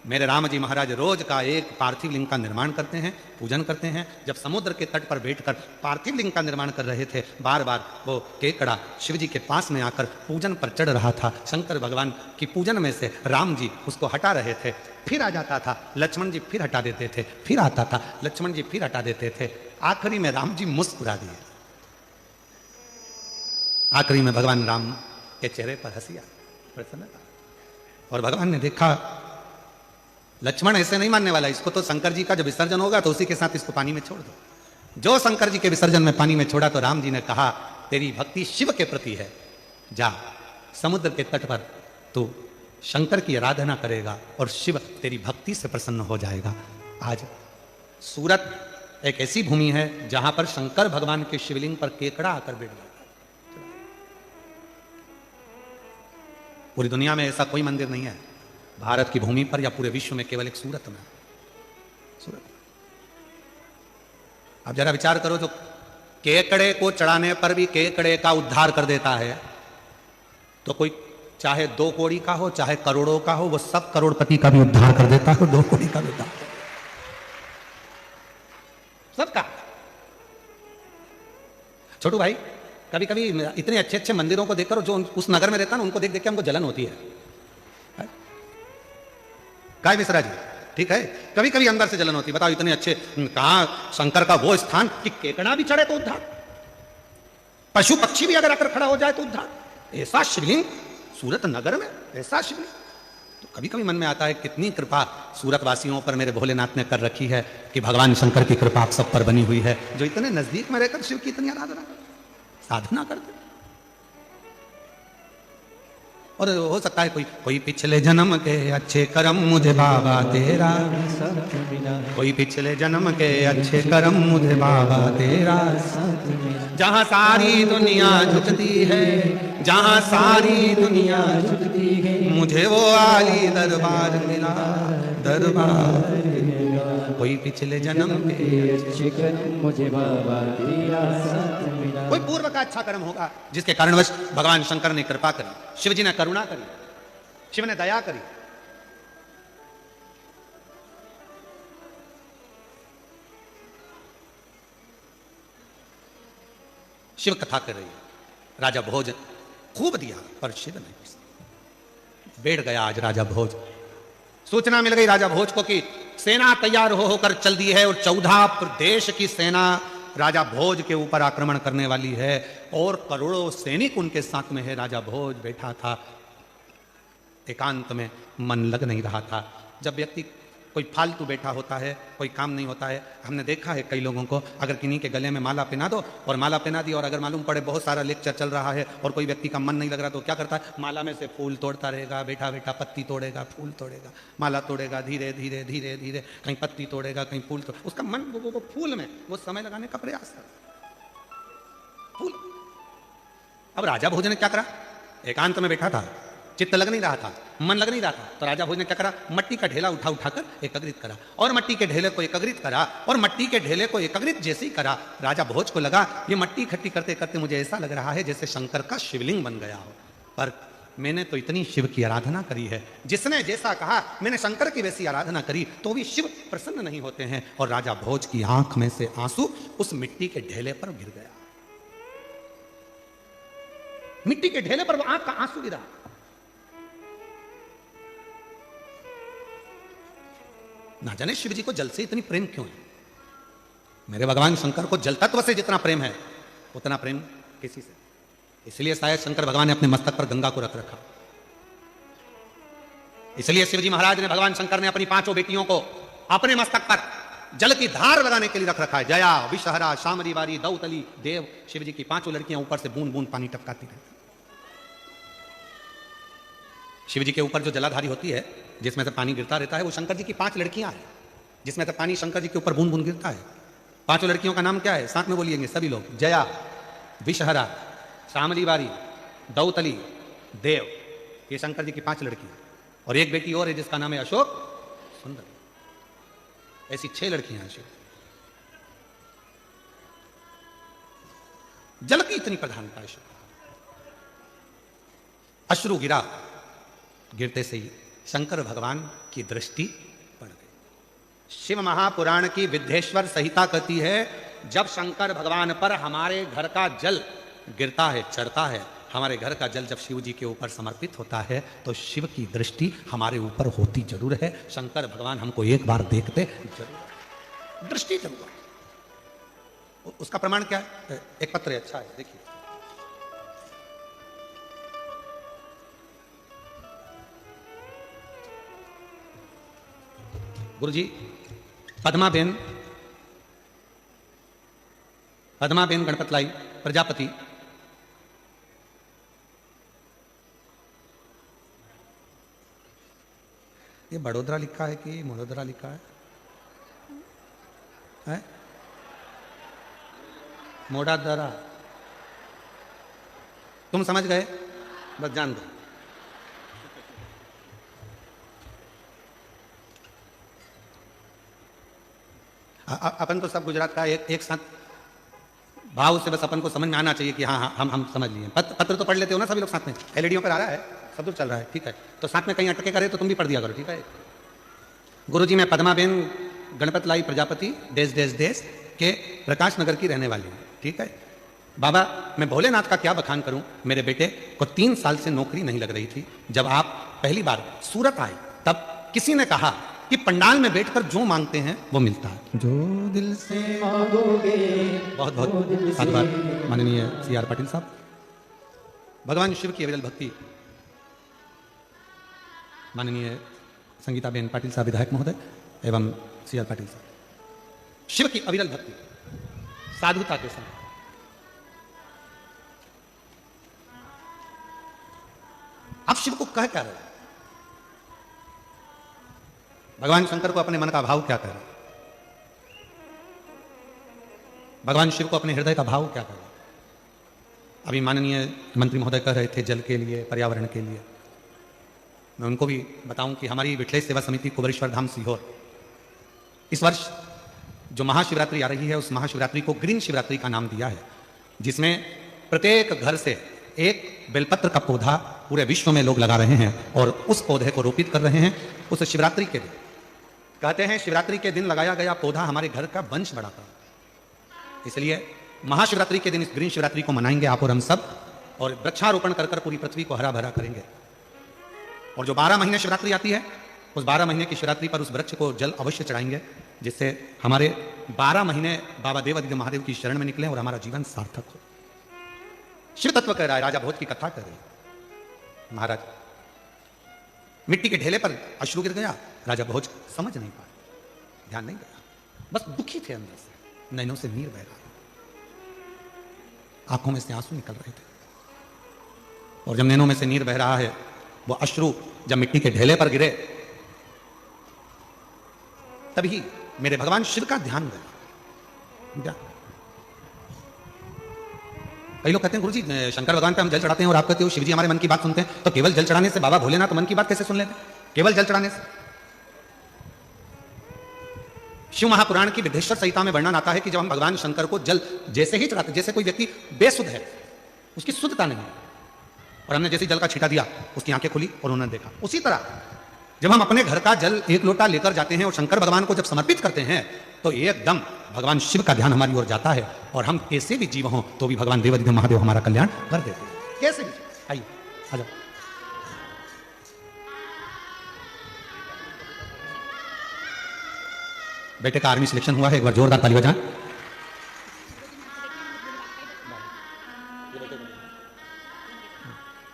मेरे राम जी महाराज रोज का एक पार्थिव लिंग का निर्माण करते हैं, पूजन करते हैं। जब समुद्र के तट पर बैठकर पार्थिव लिंग का निर्माण कर रहे थे, बार बार वो केकड़ा शिव जी के पास में आकर पूजन पर चढ़ रहा था। शंकर भगवान की पूजन में से राम जी उसको हटा रहे थे, फिर आ जाता था, लक्ष्मण जी फिर हटा देते थे, फिर आता था, लक्ष्मण जी फिर हटा देते थे। आखिरी में राम जी मुस्कुरा दिए, आखिरी में भगवान राम के चेहरे पर हंसी आई, प्रसन्नता। और भगवान ने देखा लक्ष्मण ऐसे नहीं मानने वाला, इसको तो शंकर जी का जब विसर्जन होगा तो उसी के साथ इसको पानी में छोड़ दो। जो शंकर जी के विसर्जन में पानी में छोड़ा तो राम जी ने कहा तेरी भक्ति शिव के प्रति है, जा समुद्र के तट पर तू शंकर की आराधना करेगा और शिव तेरी भक्ति से प्रसन्न हो जाएगा। आज सूरत एक ऐसी भूमि है जहां पर शंकर भगवान के शिवलिंग पर केकड़ा आकर बैठ गया। पूरी दुनिया में ऐसा कोई मंदिर नहीं है, भारत की भूमि पर या पूरे विश्व में, केवल एक सूरत में। सूरत। अब जरा विचार करो, जो केकड़े को चढ़ाने पर भी केकड़े का उद्धार कर देता है, तो कोई चाहे 2 कौड़ी का हो चाहे करोड़ों का हो, वो सब करोड़पति का भी उद्धार कर देता है, 2 कौड़ी का भी उद्धार, सबका। छोटू भाई, कभी कभी इतने अच्छे अच्छे मंदिरों को देखकर, जो उस नगर में रहता है ना, उनको देख देख के हमको जलन होती है। काय मिश्रा जी, ठीक है, कभी कभी अंदर से जलन होती है। बताओ, इतने अच्छे, कहां शंकर का वो स्थान कि केकड़ा भी चढ़े तो उद्धार, पशु पक्षी भी अगर आकर खड़ा हो जाए तो उद्धार, ऐसा शिवलिंग सूरत नगर में, ऐसा शिवलिंग। तो कभी कभी मन में आता है कितनी कृपा सूरत वासियों पर मेरे भोलेनाथ ने कर रखी है कि भगवान शंकर की कृपा आप सब पर बनी हुई है, जो इतने नजदीक में रहकर शिव की इतनी आराधना साधना करते। और हो सकता है कोई पिछले जन्म के अच्छे कर्म मुझे बाबा तेरा, कोई पिछले जन्म के अच्छे कर्म मुझे बाबा तेरा, जहां सारी दुनिया झुकती है, जहां सारी दुनिया झुकती है, मुझे वो आली दरबार मिला, दरबार। कोई पिछले जन्म के अच्छे कर्म मुझे बाबा तेरा साथ मिला। कोई पूर्व का अच्छा कर्म होगा जिसके कारणवश भगवान शंकर ने कृपा करी, शिव जी ने करुणा करी, शिव ने दया करी। शिव कथा कर रही है, राजा भोज खूब दिया पर शिव नहीं। बैठ गया आज राजा भोज। सूचना मिल गई राजा भोज को कि सेना तैयार होकर चल दी है और 14 प्रदेश की सेना राजा भोज के ऊपर आक्रमण करने वाली है और करोड़ों सैनिक उनके साथ में है। राजा भोज बैठा था, एकांत में मन लग नहीं रहा था। जब व्यक्ति कोई फालतू बैठा होता है, कोई काम नहीं होता है, हमने देखा है कई लोगों को, अगर किन्हीं के गले में माला पहना दो और माला पहना दी और अगर मालूम पड़े बहुत सारा लेक्चर चल रहा है और कोई व्यक्ति का मन नहीं लग रहा तो क्या करता है, माला में से फूल तोड़ता रहेगा, बैठा बैठा पत्ती तोड़ेगा, फूल तोड़ेगा, माला तोड़ेगा, धीरे धीरे धीरे धीरे कहीं पत्ती तोड़ेगा, कहीं फूल तोड़, उसका मन वो फूल में वो समय लगाने का प्रयास कर फूल। अब राजा भोज ने क्या करा, एकांत में बैठा था, चित्त लग नहीं रहा था, मन लग नहीं रहा था, तो राजा भोज ने क्या करा, मट्टी का ढेला उठाकर एकत्रित करा और मट्टी के ढेले को एकत्रित करा और मट्टी के ढेले को एकत्रित जैसे ही करा, राजा भोज को लगा ये मट्टी इकट्ठी करते करते मुझे ऐसा लग रहा है जैसे शंकर का शिवलिंग बन गया हो। पर मैंने तो इतनी शिव की आराधना करी है, जिसने जैसा कहा मैंने शंकर की वैसी आराधना करी, तो भी शिव प्रसन्न नहीं होते हैं। और राजा भोज की आंख में से आंसू उस मिट्टी के ढेले पर गिर गया, मिट्टी के ढेले पर वो आंख का आंसू गिरा। ना जाने शिव जी को जल से इतनी प्रेम क्यों है। मेरे भगवान शंकर को जल तत्व से जितना प्रेम है उतना प्रेम किसी से, इसलिए शायद शंकर भगवान ने अपने मस्तक पर गंगा को रख रखा। इसलिए शिवजी महाराज ने, भगवान शंकर ने अपनी 5 बेटियों को अपने मस्तक पर जल की धार लगाने के लिए रख रखा है। जया, विषहरा, शामरी वारी, दौतली, देव। शिव जी की 5 लड़कियां ऊपर से बूंद बूंद पानी टपकाती रहती। शिव जी के ऊपर जो जलाधारी होती है जिसमें से पानी गिरता रहता है, वो शंकर जी की 5 लड़कियां हैं, जिसमें से पानी शंकर जी के ऊपर बूंद बूंद गिरता है। 5 लड़कियों का नाम क्या है, साथ में बोलिएंगे सभी लोग। जया, विषहरा, शामली वारी, दौतली, देव। ये शंकर जी की 5 लड़कियां। और एक बेटी और है जिसका नाम है अशोक सुंदर। ऐसी 6 लड़कियां हैं शिव। जल की इतनी प्रधानता है। अश्रु गिरा, गिरते से ही शंकर भगवान की दृष्टि पड़ गई। शिव महापुराण की विद्येश्वर संहिता कहती है, जब शंकर भगवान पर हमारे घर का जल गिरता है, चढ़ता है, हमारे घर का जल जब शिव जी के ऊपर समर्पित होता है तो शिव की दृष्टि हमारे ऊपर होती जरूर है। शंकर भगवान हमको एक बार देखते जरूर, दृष्टि जरूर। उसका प्रमाण क्या है? एक पत्र अच्छा है, देखिए। गुरुजी, पद्माबेन गणपतलाई प्रजापति, ये बड़ोदरा लिखा है कि मोड़ोदरा लिखा है? मोड़ादरा, तुम समझ गए, बस जान दो। अपन तो सब गुजरात का एक साथ भाव से बस अपन को समझ में आना चाहिए कि हाँ हम समझ लिए। पत्र तो पढ़ लेते हो ना सभी लोग साथ में, एलईडीओ पर आ रहा है, सब कुछ चल रहा है, ठीक है। तो साथ में कहीं अटके करे तो तुम भी पढ़ दिया करो, ठीक है। गुरुजी, मैं पद्माबेन गणपतलाई प्रजापति देश के प्रकाश नगर की रहने वाली हूँ, ठीक है। बाबा, मैं भोलेनाथ का क्या बखान करूं, मेरे बेटे को 3 साल से नौकरी नहीं लग रही थी। जब आप पहली बार सूरत आए तब किसी ने कहा कि पंडाल में बैठकर जो मांगते हैं वो मिलता है, जो दिल से मांगोगे। बहुत बहुत धन्यवाद माननीय CR पाटिल साहब। भगवान शिव की अविरल भक्ति, माननीय संगीताबेन पाटिल साहब विधायक महोदय एवं CR पाटिल साहब। शिव की अविरल भक्ति, साधुता के साथ आप शिव को कह क्या रहे? भगवान शंकर को अपने मन का भाव क्या कह रहे? भगवान शिव को अपने हृदय का भाव क्या कह रहे? अभी माननीय मंत्री महोदय कह रहे थे जल के लिए, पर्यावरण के लिए। मैं उनको भी बताऊं कि हमारी विठलेश सेवा समिति कुबेरेश्वर धाम सीहोर इस वर्ष जो महाशिवरात्रि आ रही है, उस महाशिवरात्रि को ग्रीन शिवरात्रि का नाम दिया है, जिसमें प्रत्येक घर से एक बेलपत्र का पौधा पूरे विश्व में लोग लगा रहे हैं और उस पौधे को रोपित कर रहे हैं उस शिवरात्रि के दिन। कहते हैं शिवरात्रि के दिन लगाया गया पौधा हमारे घर का वंश बढ़ाता है। इसलिए महाशिवरात्रि के दिन इस ग्रीन शिवरात्रि को मनाएंगे आप और हम सब, और वृक्षारोपण कर कर पूरी पृथ्वी को हरा भरा करेंगे। और जो 12 महीने शिवरात्रि आती है, उस 12 महीने की शिवरात्रि पर उस वृक्ष को जल अवश्य चढ़ाएंगे, जिससे हमारे 12 महीने बाबा देवादिदेव महादेव की शरण में निकले और हमारा जीवन सार्थक हो। शिव तत्व कह रहा है, राजा भोज की कथा कर रही है। महाराज, मिट्टी के ढेले पर अश्रु गिर गया, राजा भोज समझ नहीं पाया, ध्यान नहीं गया, बस दुखी थे अंदर से, नैनों से नीर बह रहा, आंखों में से आंसू निकल रहे थे। और जब नैनों में से नीर बह रहा है, वो अश्रु जब मिट्टी के ढेले पर गिरे, तभी मेरे भगवान शिव का ध्यान गया। कई लोग कहते हैं गुरुजी शंकर भगवान पे हम जल चढ़ाते हैं और आप कहते हो शिव जी हमारे मन की बात सुनते हैं, तो केवल जल चढ़ाने से बाबा भोलेनाथ मन की बात कैसे सुन लेते? केवल जल चढ़ाने से? शिव महापुराण की विद्येश्वर संहिता में वर्णन आता है कि जब हम भगवान शंकर को जल जैसे ही चढ़ाते, जैसे कोई व्यक्ति बेसुध है, उसकी शुद्धता नहीं है, और हमने जैसे जल का छींटा दिया, उसकी आंखें खुली और उन्होंने देखा। उसी तरह जब हम अपने घर का जल 1 लोटा लेकर जाते हैं और शंकर भगवान को जब समर्पित करते हैं, तो एकदम भगवान शिव का ध्यान हमारी ओर जाता है, और हम कैसे भी जीव हों तो भी भगवान देवादिदेव महादेव हमारा कल्याण कर देते हैं। कैसे भी। आइए, आ जाओ। बेटे का आर्मी सिलेक्शन हुआ है, एक बार जोरदार ताली बजाएं।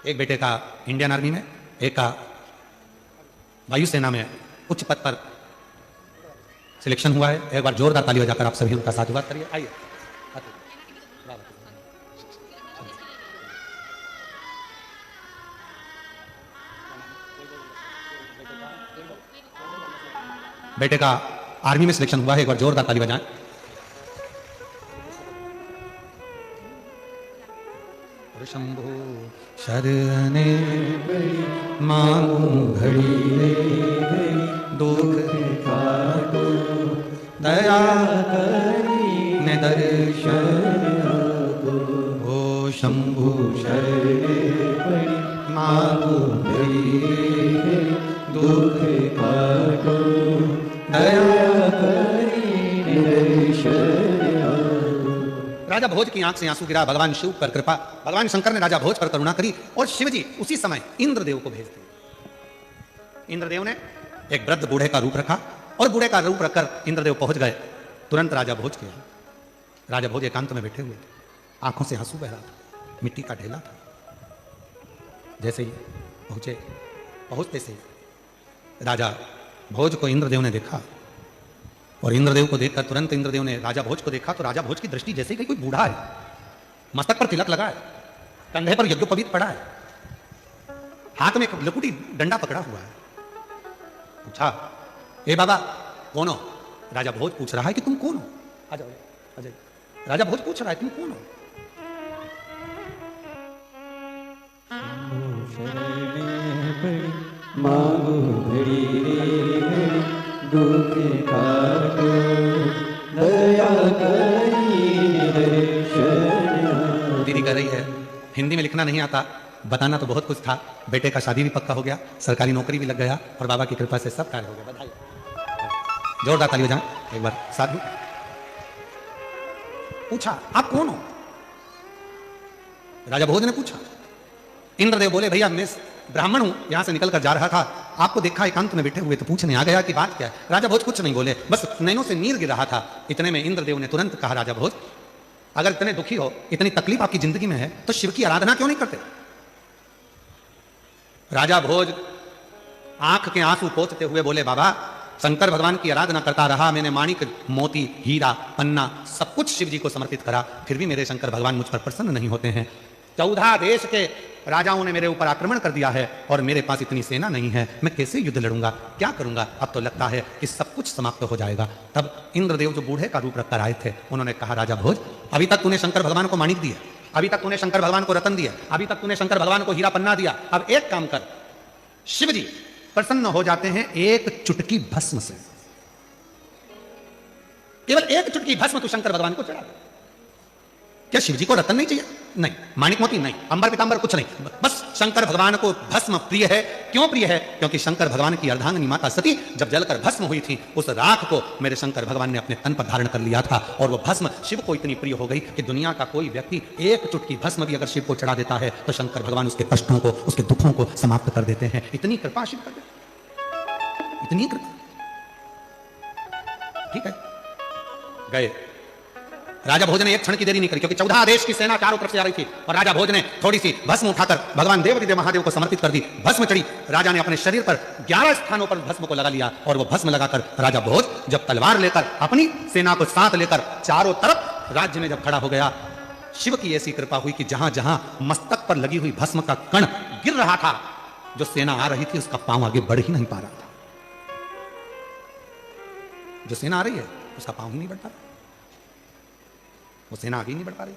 एक बेटे का इंडियन आर्मी में, एक का वायुसेना में उच्च पद पर सिलेक्शन हुआ है। एक बार जोरदार ताली बजाकर आप सभी उनका साधुवाद करिए। आइए। बेटे का आर्मी में सिलेक्शन हुआ है, एक बार जोरदार ताली बजाएं। शंभो शरणे मांगू घड़ी दुख काटो दया करी ने दर्शन दुख काटो दया करी निरशरण आओ। राजा भोज की आंख से आंसू गिरा, भगवान शिव पर कृपा, भगवान शंकर ने राजा भोज पर करुणा करी और शिव जी उसी समय इंद्रदेव को भेज दिए। इंद्रदेव ने एक वृद्ध बूढ़े का रूप रखा और बूढ़े का रूप रखकर इंद्रदेव पहुंच गए तुरंत राजा भोज के यहाँ। राजा भोज एकांत में बैठे हुए थे, आंखों से आंसू बह रहा था, मिट्टी का ढेला था। जैसे ही पहुंचते से राजा भोज को इंद्रदेव ने देखा और इंद्रदेव को देखकर तुरंत इंद्रदेव ने राजा भोज को देखा तो राजा भोज की दृष्टि जैसे कि कोई बूढ़ा है, मस्तक पर तिलक लगा है, कंधे पर यज्ञोपवीत पड़ा है, हाथ में एक लकुटी डंडा पकड़ा हुआ है। पूछा, ए बाबा कौन हो? राजा भोज पूछ रहा है कि तुम कौन हो? आ जाओ, आ जाइए। राजा भोज पूछ रहा है तुम कौन हो? मांगो घड़ी रे घड़ी दुख काटो दया करी निरशरण आओ। दीदी कह रही है हिंदी में लिखना नहीं आता, बताना तो बहुत कुछ था। बेटे का शादी भी पक्का हो गया, सरकारी नौकरी भी लग गया और बाबा की कृपा से सब कार्य हो गया। बधाई, जोरदार ताली बजाएं एक बार साधु। पूछा आप कौन हो? राजा भोज ने पूछा। इंद्रदेव बोले भैया मैं ब्राह्मण हूं, यहां से निकल कर जा रहा था, आपको देखा एकांत में बैठे हुए तो पूछने आ गया कि बात क्या है। राजा भोज कुछ नहीं बोले, बस नैनों से नीर गिर रहा था। इतने में इंद्रदेव ने तुरंत कहा, राजा भोज अगर इतने दुखी हो, इतनी तकलीफ आपकी जिंदगी में है तो शिव की आराधना क्यों नहीं करते? राजा भोज आंख के आंसू पोंछते हुए बोले, बाबा शंकर भगवान की आराधना करता रहा, मैंने माणिक मोती हीरा पन्ना सब कुछ शिव जी को समर्पित करा, फिर भी मेरे शंकर भगवान मुझ पर प्रसन्न नहीं होते हैं। 14 देश के राजाओं ने मेरे ऊपर आक्रमण कर दिया है और मेरे पास इतनी सेना नहीं है, मैं कैसे युद्ध लड़ूंगा, क्या करूंगा? अब तो लगता है कि सब कुछ समाप्त हो जाएगा। तब इंद्रदेव जो बूढ़े का रूप रखकर आए थे उन्होंने कहा, राजा भोज अभी तक तूने शंकर भगवान को माणिक दिया, अभी तक तूने शंकर भगवान को रतन दिया, अभी तक तूने शंकर भगवान को हीरा पन्ना दिया, अब एक काम कर, शिव जी प्रसन्न हो जाते हैं एक चुटकी भस्म से, केवल एक चुटकी भस्म तू शंकर भगवान को चढ़ा दे। क्या शिव जी को रतन नहीं चाहिए? नहीं, माणिक मोती नहीं, अंबर पीतांबर कुछ नहीं, बस शंकर भगवान को भस्म प्रिय है। क्यों प्रिय है? क्योंकि शंकर भगवान की अर्धांगिनी माता सती जब जलकर भस्म हुई थी, उस राख को मेरे शंकर भगवान ने अपने तन पर धारण कर लिया था और वो भस्म शिव को इतनी प्रिय हो गई कि दुनिया का कोई व्यक्ति एक चुटकी भस्म भी अगर शिव को चढ़ा देता है तो शंकर भगवान उसके कष्टों को, उसके दुखों को समाप्त कर देते हैं। इतनी कृपा शिव कर देते, इतनी कृपा। ठीक है, गए। राजा भोज ने एक क्षण की देरी नहीं करी, क्योंकि 14 देश की सेना चारों तरफ से आ रही थी और राजा भोज ने थोड़ी सी भस्म उठाकर भगवान देवादिदेव महादेव को समर्पित कर दी। भस्म चढ़ी, राजा ने अपने शरीर पर 11 स्थानों पर भस्म को लगा लिया और वो भस्म लगाकर राजा भोज जब तलवार लेकर अपनी सेना को साथ लेकर चारों तरफ राज्य में जब खड़ा हो गया, शिव की ऐसी कृपा हुई कि जहां जहां मस्तक पर लगी हुई भस्म का कण गिर रहा था, जो सेना आ रही थी उसका पांव आगे बढ़ ही नहीं पा रहा था। जो सेना आ रही है उसका पांव ही नहीं बढ़ पा रहा, वो सेना आगे नहीं बढ़ पा रही।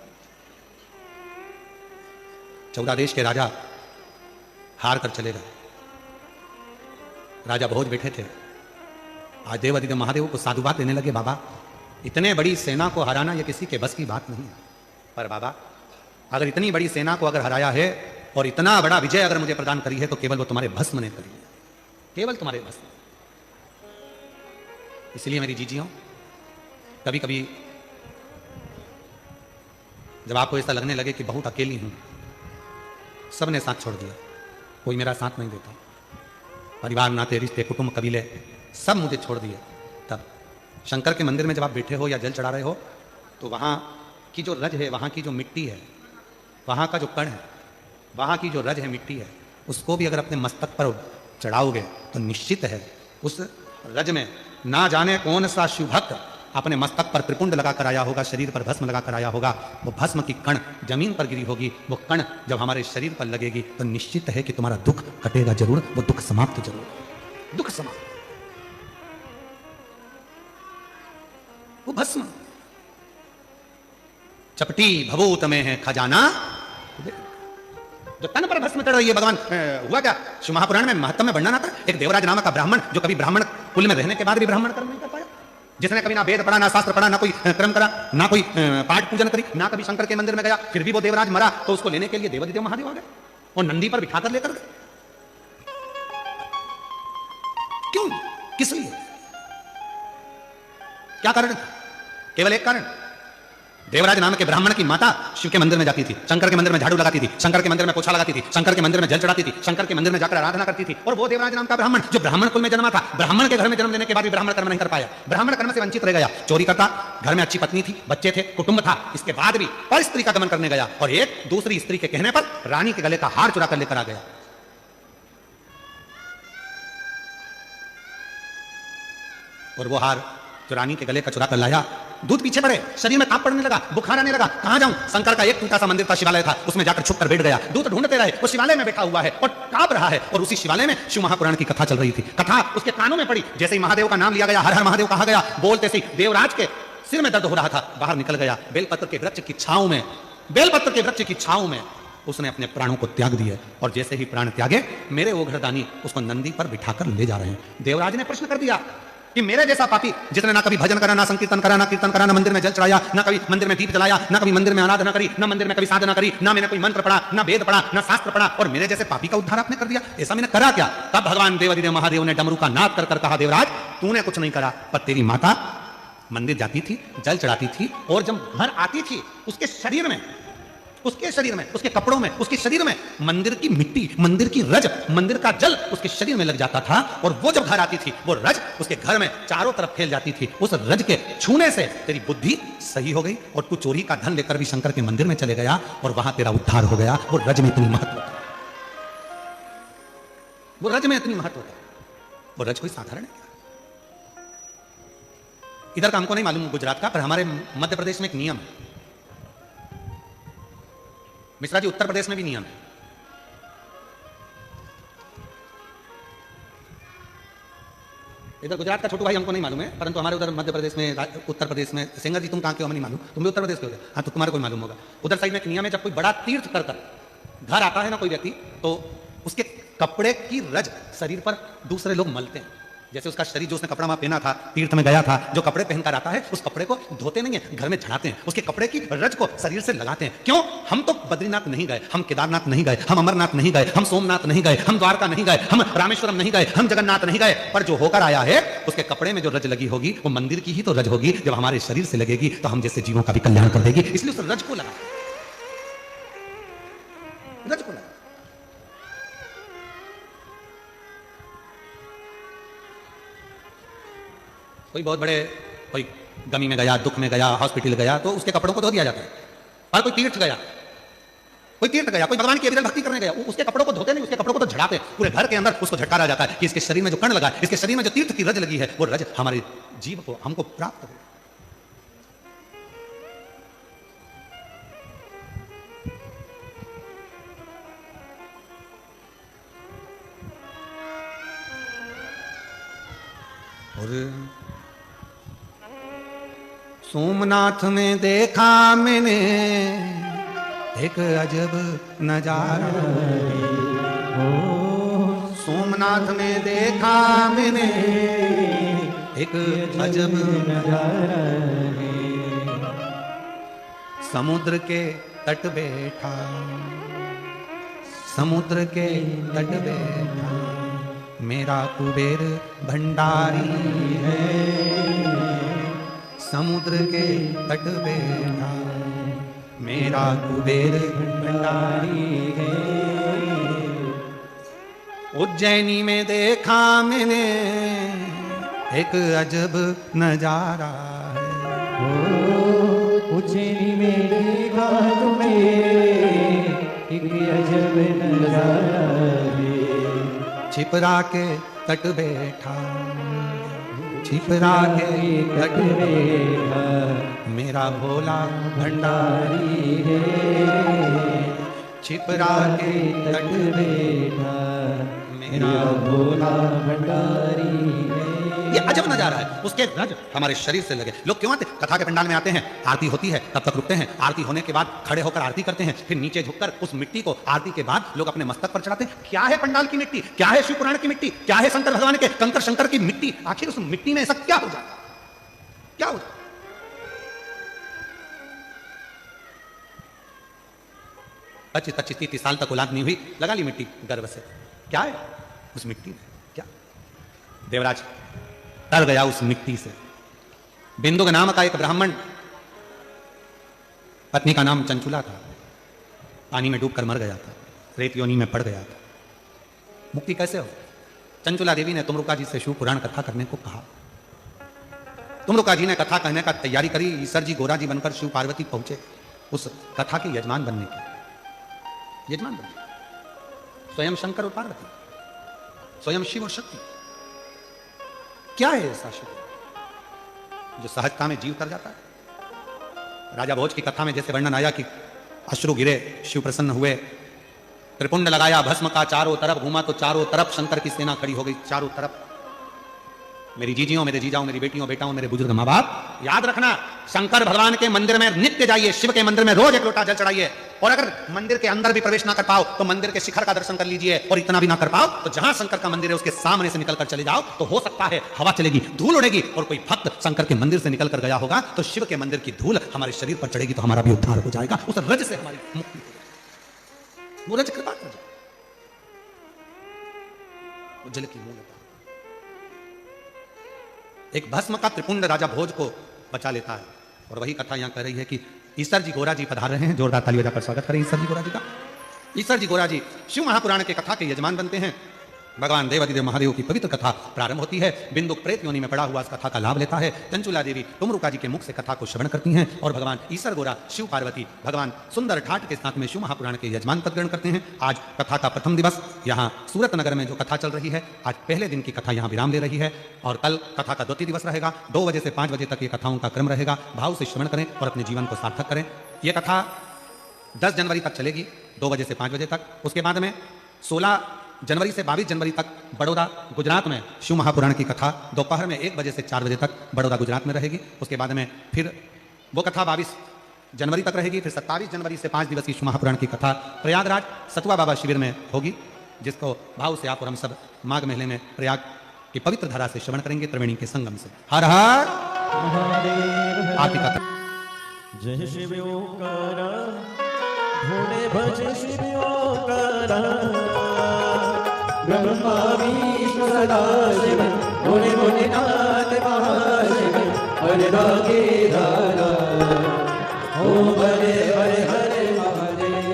14 देश के राजा हार कर चले गए। राजा भोज बैठे थे, आज देवादिदेव महादेव को साधुवाद देने लगे, बाबा इतने बड़ी सेना को हराना यह किसी के बस की बात नहीं है, पर बाबा अगर इतनी बड़ी सेना को अगर हराया है और इतना बड़ा विजय अगर मुझे प्रदान करी है तो केवल वो तुम्हारे भस्म ने करी है, केवल तुम्हारे भस्म। इसलिए मेरी जीजियों, कभी कभी जब आपको ऐसा लगने लगे कि बहुत अकेली हूं, सबने साथ छोड़ दिया, कोई मेरा साथ नहीं देता, परिवार नाते रिश्ते कुटुंब कबीले सब मुझे छोड़ दिए, तब शंकर के मंदिर में जब आप बैठे हो या जल चढ़ा रहे हो तो वहां की जो रज है, वहां की जो मिट्टी है, वहां का जो कण है, वहां की जो रज है, मिट्टी है, उसको भी अगर अपने मस्तक पर चढ़ाओगे तो निश्चित है उस रज में ना जाने कौन सा शिवभक्त अपने मस्तक पर त्रिपुंड लगाकर आया होगा, शरीर पर भस्म लगाकर आया होगा, वो भस्म की कण जमीन पर गिरी होगी, वो कण जब हमारे शरीर पर लगेगी तो निश्चित है कि तुम्हारा दुख कटेगा जरूर, वो दुख समाप्त जरूर, दुख समाप्त। वो भस्म चपटी भभूत में है खजाना, जो तन पर भस्म चढ़ रही है। भगवान हुआ क्या, शिव महापुराण में महत्व में वर्णन आता है, एक देवराज नामक का ब्राह्मण जो कभी ब्राह्मण कुल में रहने के बाद भी ब्राह्मण कर्म नहीं कर पाया, जिसने कभी ना वेद पढ़ा, ना शास्त्र पढ़ा, ना कोई कर्म करा, ना कोई पाठ पूजन करी, ना कभी शंकर के मंदिर में गया, फिर भी वो देवराज मरा तो उसको लेने के लिए देवादिदेव महादेव आ गए और नंदी पर बिठाकर लेकर गए। क्यों? किस लिए? क्या कारण? केवल एक कारण, देवराज नाम के ब्राह्मण की माता शिव के मंदिर में जाती थी, शंकर के मंदिर में झाड़ू लगाती थी, शंकर के मंदिर में पोछा लगाती थी, शंकर के मंदिर में जल चढ़ाती थी, शंकर के मंदिर में जाकर आराधना करती थी। और वो देवराज नाम का ब्राह्मण जो ब्राह्मण कुल में जन्मा था, ब्राह्मण के घर में जन्म लेने के बाद भी ब्राह्मण कर्म नहीं कर पाया, ब्राह्मण कर्म से वंचित रह गया, चोरी करता, घर में अच्छी पत्नी थी, बच्चे थे, कुटुंब था, इसके बाद भी पर स्त्री का गमन करने गया और एक दूसरी स्त्री के कहने पर रानी के गले का हार चुरा कर लेकर आ गया। और वो हार जो रानी के गले का चुरा कर लाया, दूध पीछे पड़े, शरीर में ताप पड़ने लगा, बुखार आने लगा, कहां जाऊं? शंकर का एक टूटा सा मंदिर था, शिवालय था, उसमें जाकर छुप कर बैठ गया, दूध ढूंढते रहे, वो शिवालय में बैठा हुआ है और कांप रहा है। और उसी शिवालय में शिव महापुराण की कथा चल रही थी, कथा उसके कानों में पड़ी, जैसे ही महादेव का नाम लिया गया, हर हर महादेव कहा गया, बोलते से देवराज के सिर में दर्द हो रहा था, बाहर निकल गया, बेलपत्र के वृक्ष की छांव में, बेलपत्र के वृक्ष की छांव में उसने अपने प्राणों को त्याग दिए। और जैसे ही प्राण त्यागे, मेरे वो घरदानी उसको नंदी पर बिठाकर ले जा रहे हैं। देवराज ने प्रश्न कर दिया कि मेरे जैसा पापी जिसने ना कभी भजन करा, ना संकीर्तन करा, ना कीर्तन करा, ना मंदिर में जल चढ़ाया, ना कभी मंदिर में दीप जलाया, ना कभी मंदिर में आराधना करी, ना मंदिर में कभी साधना करी, ना मैंने कोई मंत्र पढ़ा, ना वेद पढ़ा, ना शास्त्र पढ़ा, और मेरे जैसे पापी का उद्धार आपने कर दिया, ऐसा मैंने करा क्या? तब भगवान देवादिदेव महादेव ने डमरू का नाद कर कर कहा, देवराज तूने कुछ नहीं करा, पर तेरी माता मंदिर जाती थी, जल चढ़ाती थी, और जब घर आती थी उसके शरीर में, उसके कपड़ों में, उसके शरीर में मंदिर की मिट्टी, मंदिर की रज, मंदिर का जल उसके शरीर में लग जाता था। और वो जब घर आती थी, वो रज उसके घर में चारों तरफ फैल जाती थी। उस रज के छूने से तेरी बुद्धि सही हो गई और तू चोरी का धन लेकर भी शंकर के मंदिर में चले गया और वहां तेरा उद्धार हो गया। वो रज में इतनी महत्व, वो रज में इतनी महत्व है। वो रज कोई साधारण है? इधर का हमको नहीं मालूम गुजरात का, पर हमारे मध्य प्रदेश में एक नियम है, मिश्रा जी उत्तर प्रदेश में भी नियम है। इधर गुजरात का छोटू भाई हमको नहीं मालूम है, परंतु हमारे उधर मध्य प्रदेश में, उत्तर प्रदेश में, सिंगर जी तुम कहां के हो हमें नहीं मालूम, तुम भी उत्तर प्रदेश के हो? हाँ, तो तुम्हारे को मालूम होगा। उधर साइड में एक नियम है, जब कोई बड़ा तीर्थ कर घर आता है ना कोई व्यक्ति, तो उसके कपड़े की रज शरीर पर दूसरे लोग मलते हैं। जैसे उसका शरीर जो उसने कपड़ा वहां पहना था, तीर्थ में गया था, जो कपड़े पहनकर आता है उस कपड़े को धोते नहीं है, घर में झड़ाते हैं, उसके कपड़े की रज को शरीर से लगाते हैं। क्यों? हम तो बद्रीनाथ नहीं गए, हम केदारनाथ नहीं गए, हम अमरनाथ नहीं गए, हम सोमनाथ नहीं गए, हम द्वारका नहीं गए, हम रामेश्वरम नहीं गए, हम जगन्नाथ नहीं गए, पर जो होकर आया है उसके कपड़े में जो रज लगी होगी वो मंदिर की ही तो रज होगी। जब हमारे शरीर से लगेगी तो हम जैसे जीवों का भी कल्याण कर देगी, इसलिए उस रज को लगा, रज को लगा। कोई बहुत बड़े, कोई गमी में गया, दुख में गया, हॉस्पिटल गया, तो उसके कपड़ों को धो दिया जाता है। और कोई तीर्थ गया, कोई भगवान की अविरल भक्ति करने गया, उसके कपड़ों को धोते नहीं, उसके कपड़ों को तो झड़ाते, पूरे घर के अंदर उसको झटकारा जाता है कि इसके शरीर में जो कण लगा, इसके शरीर में जो तीर्थ की रज लगी है, वो रज हमारे जीव को, हमको प्राप्त हो। और सोमनाथ में देखा मैंने एक अजब नजारा, सोमनाथ में देखा मैंने एक अजब नजारा, समुद्र के तट बैठा, समुद्र के तट बैठा मेरा कुबेर भंडारी है, समुद्र के तट बैठा मेरा कुबेर भंडारी है। उज्जैनी में देखा मैंने एक अजब नजारा है, उज्जैनी में देखा तुम्हें एक अजब नजारा है, छिपरा के तट बैठा, छिपरा के तट बैठा मेरा भोला भंडारी है, छिपरा के तट बैठा मेरा भोला भंडारी है। ये अजब नजारा है, उसके रज हमारे शरीर से लगे। लोग क्यों आते? कथा के पंडाल में आते हैं, आरती होती है, तब तक रुकते हैं, आरती होने के बाद खड़े होकर आरती करते हैं, फिर नीचे झुककर उस मिट्टी को आरती के बाद लोग अपने मस्तक पर चढ़ाते हैं। क्या है पंडाल की मिट्टी? क्या है शिव पुराण की मिट्टी? क्या है शंकर भगवान के कंकर शंकर की मिट्टी? आखिर उस मिट्टी में ऐसा क्या हो जाता? क्या हो जाता? 25-30 साल तक औलाद नहीं हुई, लगा ली मिट्टी गर्भ से। क्या है उस मिट्टी में? क्या देवराज डर गया उस मिट्टी से। बिंदु के नाम का एक ब्राह्मण, पत्नी का नाम चंचुला था, पानी में डूबकर मर गया था, रेत योनि में पड़ गया था। मुक्ति कैसे हो? चंचुला देवी ने तुमरुका जी से शिव पुराण कथा करने को कहा। तुमरुका जी ने कथा कहने का तैयारी करी। ईसर जी गोरा जी बनकर शिव पार्वती पहुंचे उस कथा के यजमान बनने के। यजमान बने स्वयं शंकर और पार्वती, स्वयं शिव और शक्ति। क्या है ऐसा शिव जो सहजता में जीव कर जाता है? राजा भोज की कथा में जैसे वर्णन आया कि अश्रु गिरे, शिव प्रसन्न हुए, त्रिपुंड लगाया, भस्म का चारों तरफ घूमा तो चारों तरफ शंकर की सेना खड़ी हो गई। चारों तरफ मेरी जीजियों, मेरे जीजाओं, मेरी बेटियों, बेटाओं, मेरे बुजुर्ग माँ बाप, याद रखना, शंकर भगवान के मंदिर में नित्य जाइए, शिव के मंदिर में रोज एक लोटा जल चढ़ाइए। और अगर मंदिर के अंदर भी प्रवेश ना कर पाओ तो मंदिर के शिखर का दर्शन कर लीजिए। और इतना भी ना कर पाओ तो जहां शंकर का मंदिर है उसके सामने से निकलकर चले जाओ, तो हो सकता है हवा चलेगी, धूल उड़ेगी, और कोई भक्त शंकर के मंदिर से निकल कर गया होगा तो शिव के मंदिर की धूल हमारे शरीर पर चढ़ेगी तो हमारा भी उद्धार हो जाएगा, उस रज से हमारी मुक्ति हो जाएगी। वो रज कृपा कर जाए, वो जल की मूलता। एक भस्म का त्रिपुंड राजा भोज को बचा लेता है। और वही कथा यहां कह रही है कि ईसर जी गोरा जी पधार रहे हैं। जोरदार ताली बजाकर स्वागत करें ईसर जी गोरा जी का। ईसर जी गोरा जी शिव महापुराण के कथा के यजमान बनते हैं। भगवान देवादिदेव महादेव की पवित्र कथा प्रारंभ होती है। बिंदु प्रेत योनि में पड़ा हुआ इस कथा का लाभ लेता है। चंचुला देवी तुमरुका जी के मुख से कथा को श्रवण करती हैं और भगवान ईसर गोरा, शिव पार्वती, भगवान सुंदर ठाट के साथ में शिव महापुराण के यजमान पद ग्रहण करते हैं। आज कथा का प्रथम दिवस यहाँ सूरत नगर में जो कथा चल रही है, आज पहले दिन की कथा यहाँ विराम ले रही है और कल कथा का द्वितीय दिवस रहेगा। 2 बजे से 5 बजे तक ये कथाओं का क्रम रहेगा। भाव से श्रवण करें और अपने जीवन को सार्थक करें। ये कथा 10 जनवरी तक चलेगी, 2 बजे से 5 बजे तक। उसके बाद में 16 जनवरी से 22 जनवरी तक बड़ौदा गुजरात में शिव महापुराण की कथा दोपहर में 1 बजे से 4 बजे तक बड़ौदा गुजरात में रहेगी। उसके बाद में फिर वो कथा 22 जनवरी तक रहेगी। फिर 27 जनवरी से 5 दिवसीय शिव महापुराण की कथा प्रयागराज सतुआ बाबा शिविर में होगी, जिसको भाव से आप और हम सब माघ महीने में प्रयाग की पवित्र धारा से श्रवण करेंगे, त्रिवेणी के संगम से। हर हर महादेव। आपकी कथा जय शिव ओंकारा, भोले भज शिव ओंकारा, ब्रह्मा विष्णु सदा शिव, भोले भोलेनाथ महाशिव, हरे रागे धारा, ओम हरे हरे हरे महादेव।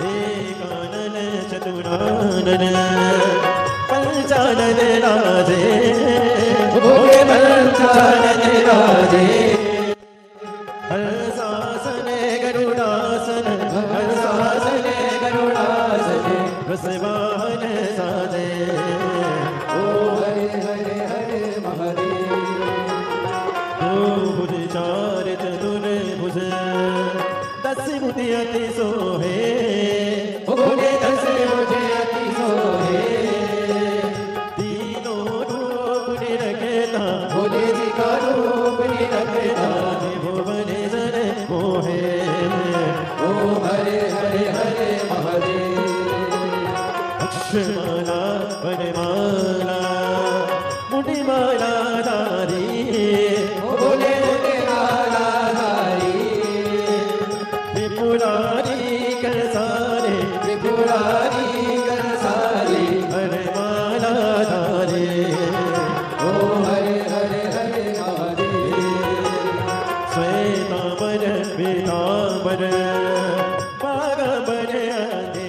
एकानन चतुरानन पंचानन राजे, भोले पंचानन राजे, हर्षासन गरुडासन, हर्षासन गरुडासन, वृषवाहन साजे, ओम हरे हरे हरे महादेव। दो भुज चार चतुर्भुज, 10 बुद्धि अति सोहे, भोले 10 मुझे अति सोहे, तीनों रूप निरखता, भोले जी का रूप निरखता, भुवन जन मोहे, ओम हरे हरे हरे महादेव। अक्षरमाला वनमाला मुनिमाला धारी, भोले भोले माला धारी, त्रिपुरारी कर सारे, त्रिपुरारी कर सारी, हरे माला धारे, ओम हरे हरे हरे महादेव। श्वेतांबर पीतांबर बागंबर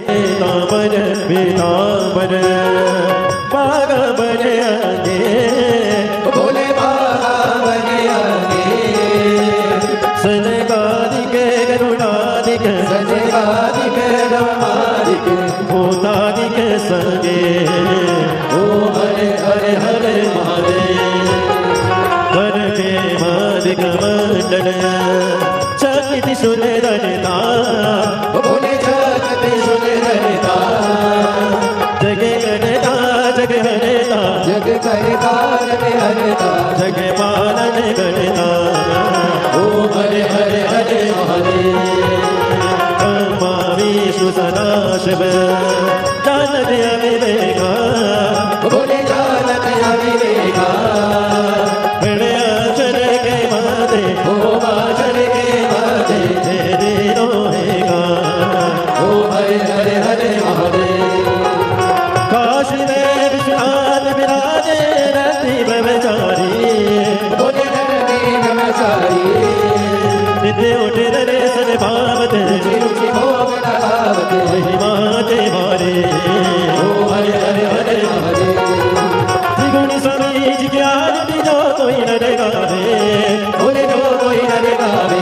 श्वेतांबर पीतांबर बागंबर भोले बाबा बने आगे, सनकादिक गरुडादिक सजगादिक ब्रह्मादिक, भूतादिक संगे, ओम हरे हरे हरे महादेव। वर के मादिक मंडल चकित सुंदरता, भोले जगत सुंदरता, जग करता जग हरता, जग करता जग हरता, जग पालन करता, ओम हरे हरे हरे महादेव। ब्रह्मा विष्णु सदा शिव, जानत अविवेका, भोले जानत अविवेका, हृदयाचल के माते, ओम आचल के माते, तेरे रोहेगा, ओम हरे हरे हरे महादेव। काशी में विश्वनाथ विराज बाजे रति ब्रह्मचारी बोले धरती ब्रह्मचारी नित्य उठे दर्शन भावते रुचि भोग लगावते महिमाते मारे ओ हरे हरे हरे हरे त्रिगुणी स्वामी जी की आरती जो कोई न गावे बोले जो कोई हरे गावे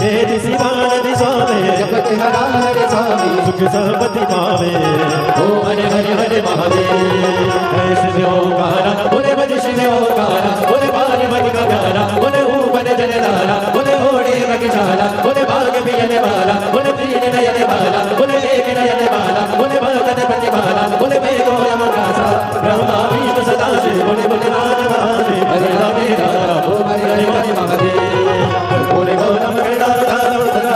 वेद शिवान दिशावे जपत हरा हरे स्वामी सुख संपत्ति पावे ओ हरे हरे हरे महादेव ऐसे ओंकारा बोले बज शिव ओंकारा बोले पानी बज गगारा बोले ऊपर जलधारा बोले ओढ़े बगीचारा बोले बाग पियने वाला बोले प्रिय नयने वाला बोले एक नयने वाला बोले भगत प्रतिभाला बोले बेगो यमकासा ब्रह्मा विष्णु सदा शिव बोले बोले नाथ महादेव हरे राम ओ हरे हरे हरे महादेव बोले गौरम गणाधारम सदा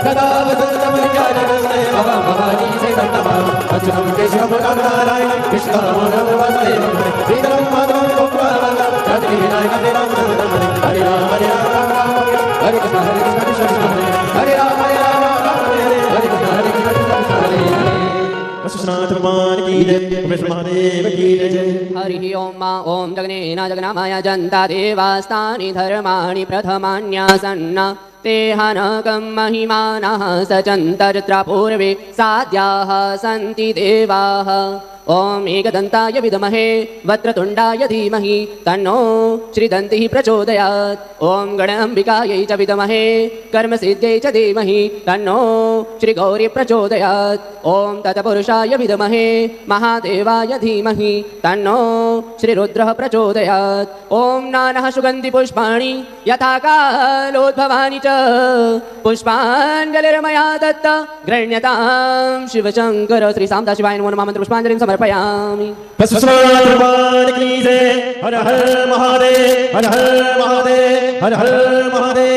सदा वसंतम ज्ञान गंगे भवा भवानी से नमः अच्युतम केशवम राम नारायण कृष्ण राम वासुदेव श्रीधरम माधवम गोपालम जगति विनायक राम हरे राम हरे राम हरे कृष्ण कृष्ण हरे राम हरे कृष्ण कृष्ण हरे वसुनाथ भगवान की जय विष्णु महादेव की जय हरि ओम जगनेन जगन्नामाय जन्ता देवास्तानि धर्माणि प्रथमान्यासन्न ते हनकं महिमानः सचन्तर्त्र पूर्वे साध्याः सन्ति देवाः ओम एकदन्ताय विद्महे वक्रतुण्डाय धीमहि तन्नो श्रीदन्तिः प्रचोदयात् ओम गणाम्बिकायै च विद्महे कर्मसिद्ध्यै च धीमहि तन्नो श्रीगौरी प्रचोदयात् ओम तत्पुरुषाय विद्महे महादेवाय धीमहि तन्नो श्रीरुद्रः प्रचोदयात् ओम नानः सुगन्धिपुष्पाणि यथा कालोद्भवानि च पुष्पाञ्जलिर्मया दत्त गृह्यतां शिवशङ्कर श्री साम्बशिवाय नमो नमः मंत्रपुष्पाञ्जलिं समर्पयामि। वसुनाथ भगवान की जय हर हर महादेव हर हर महादेव हर हर महादेव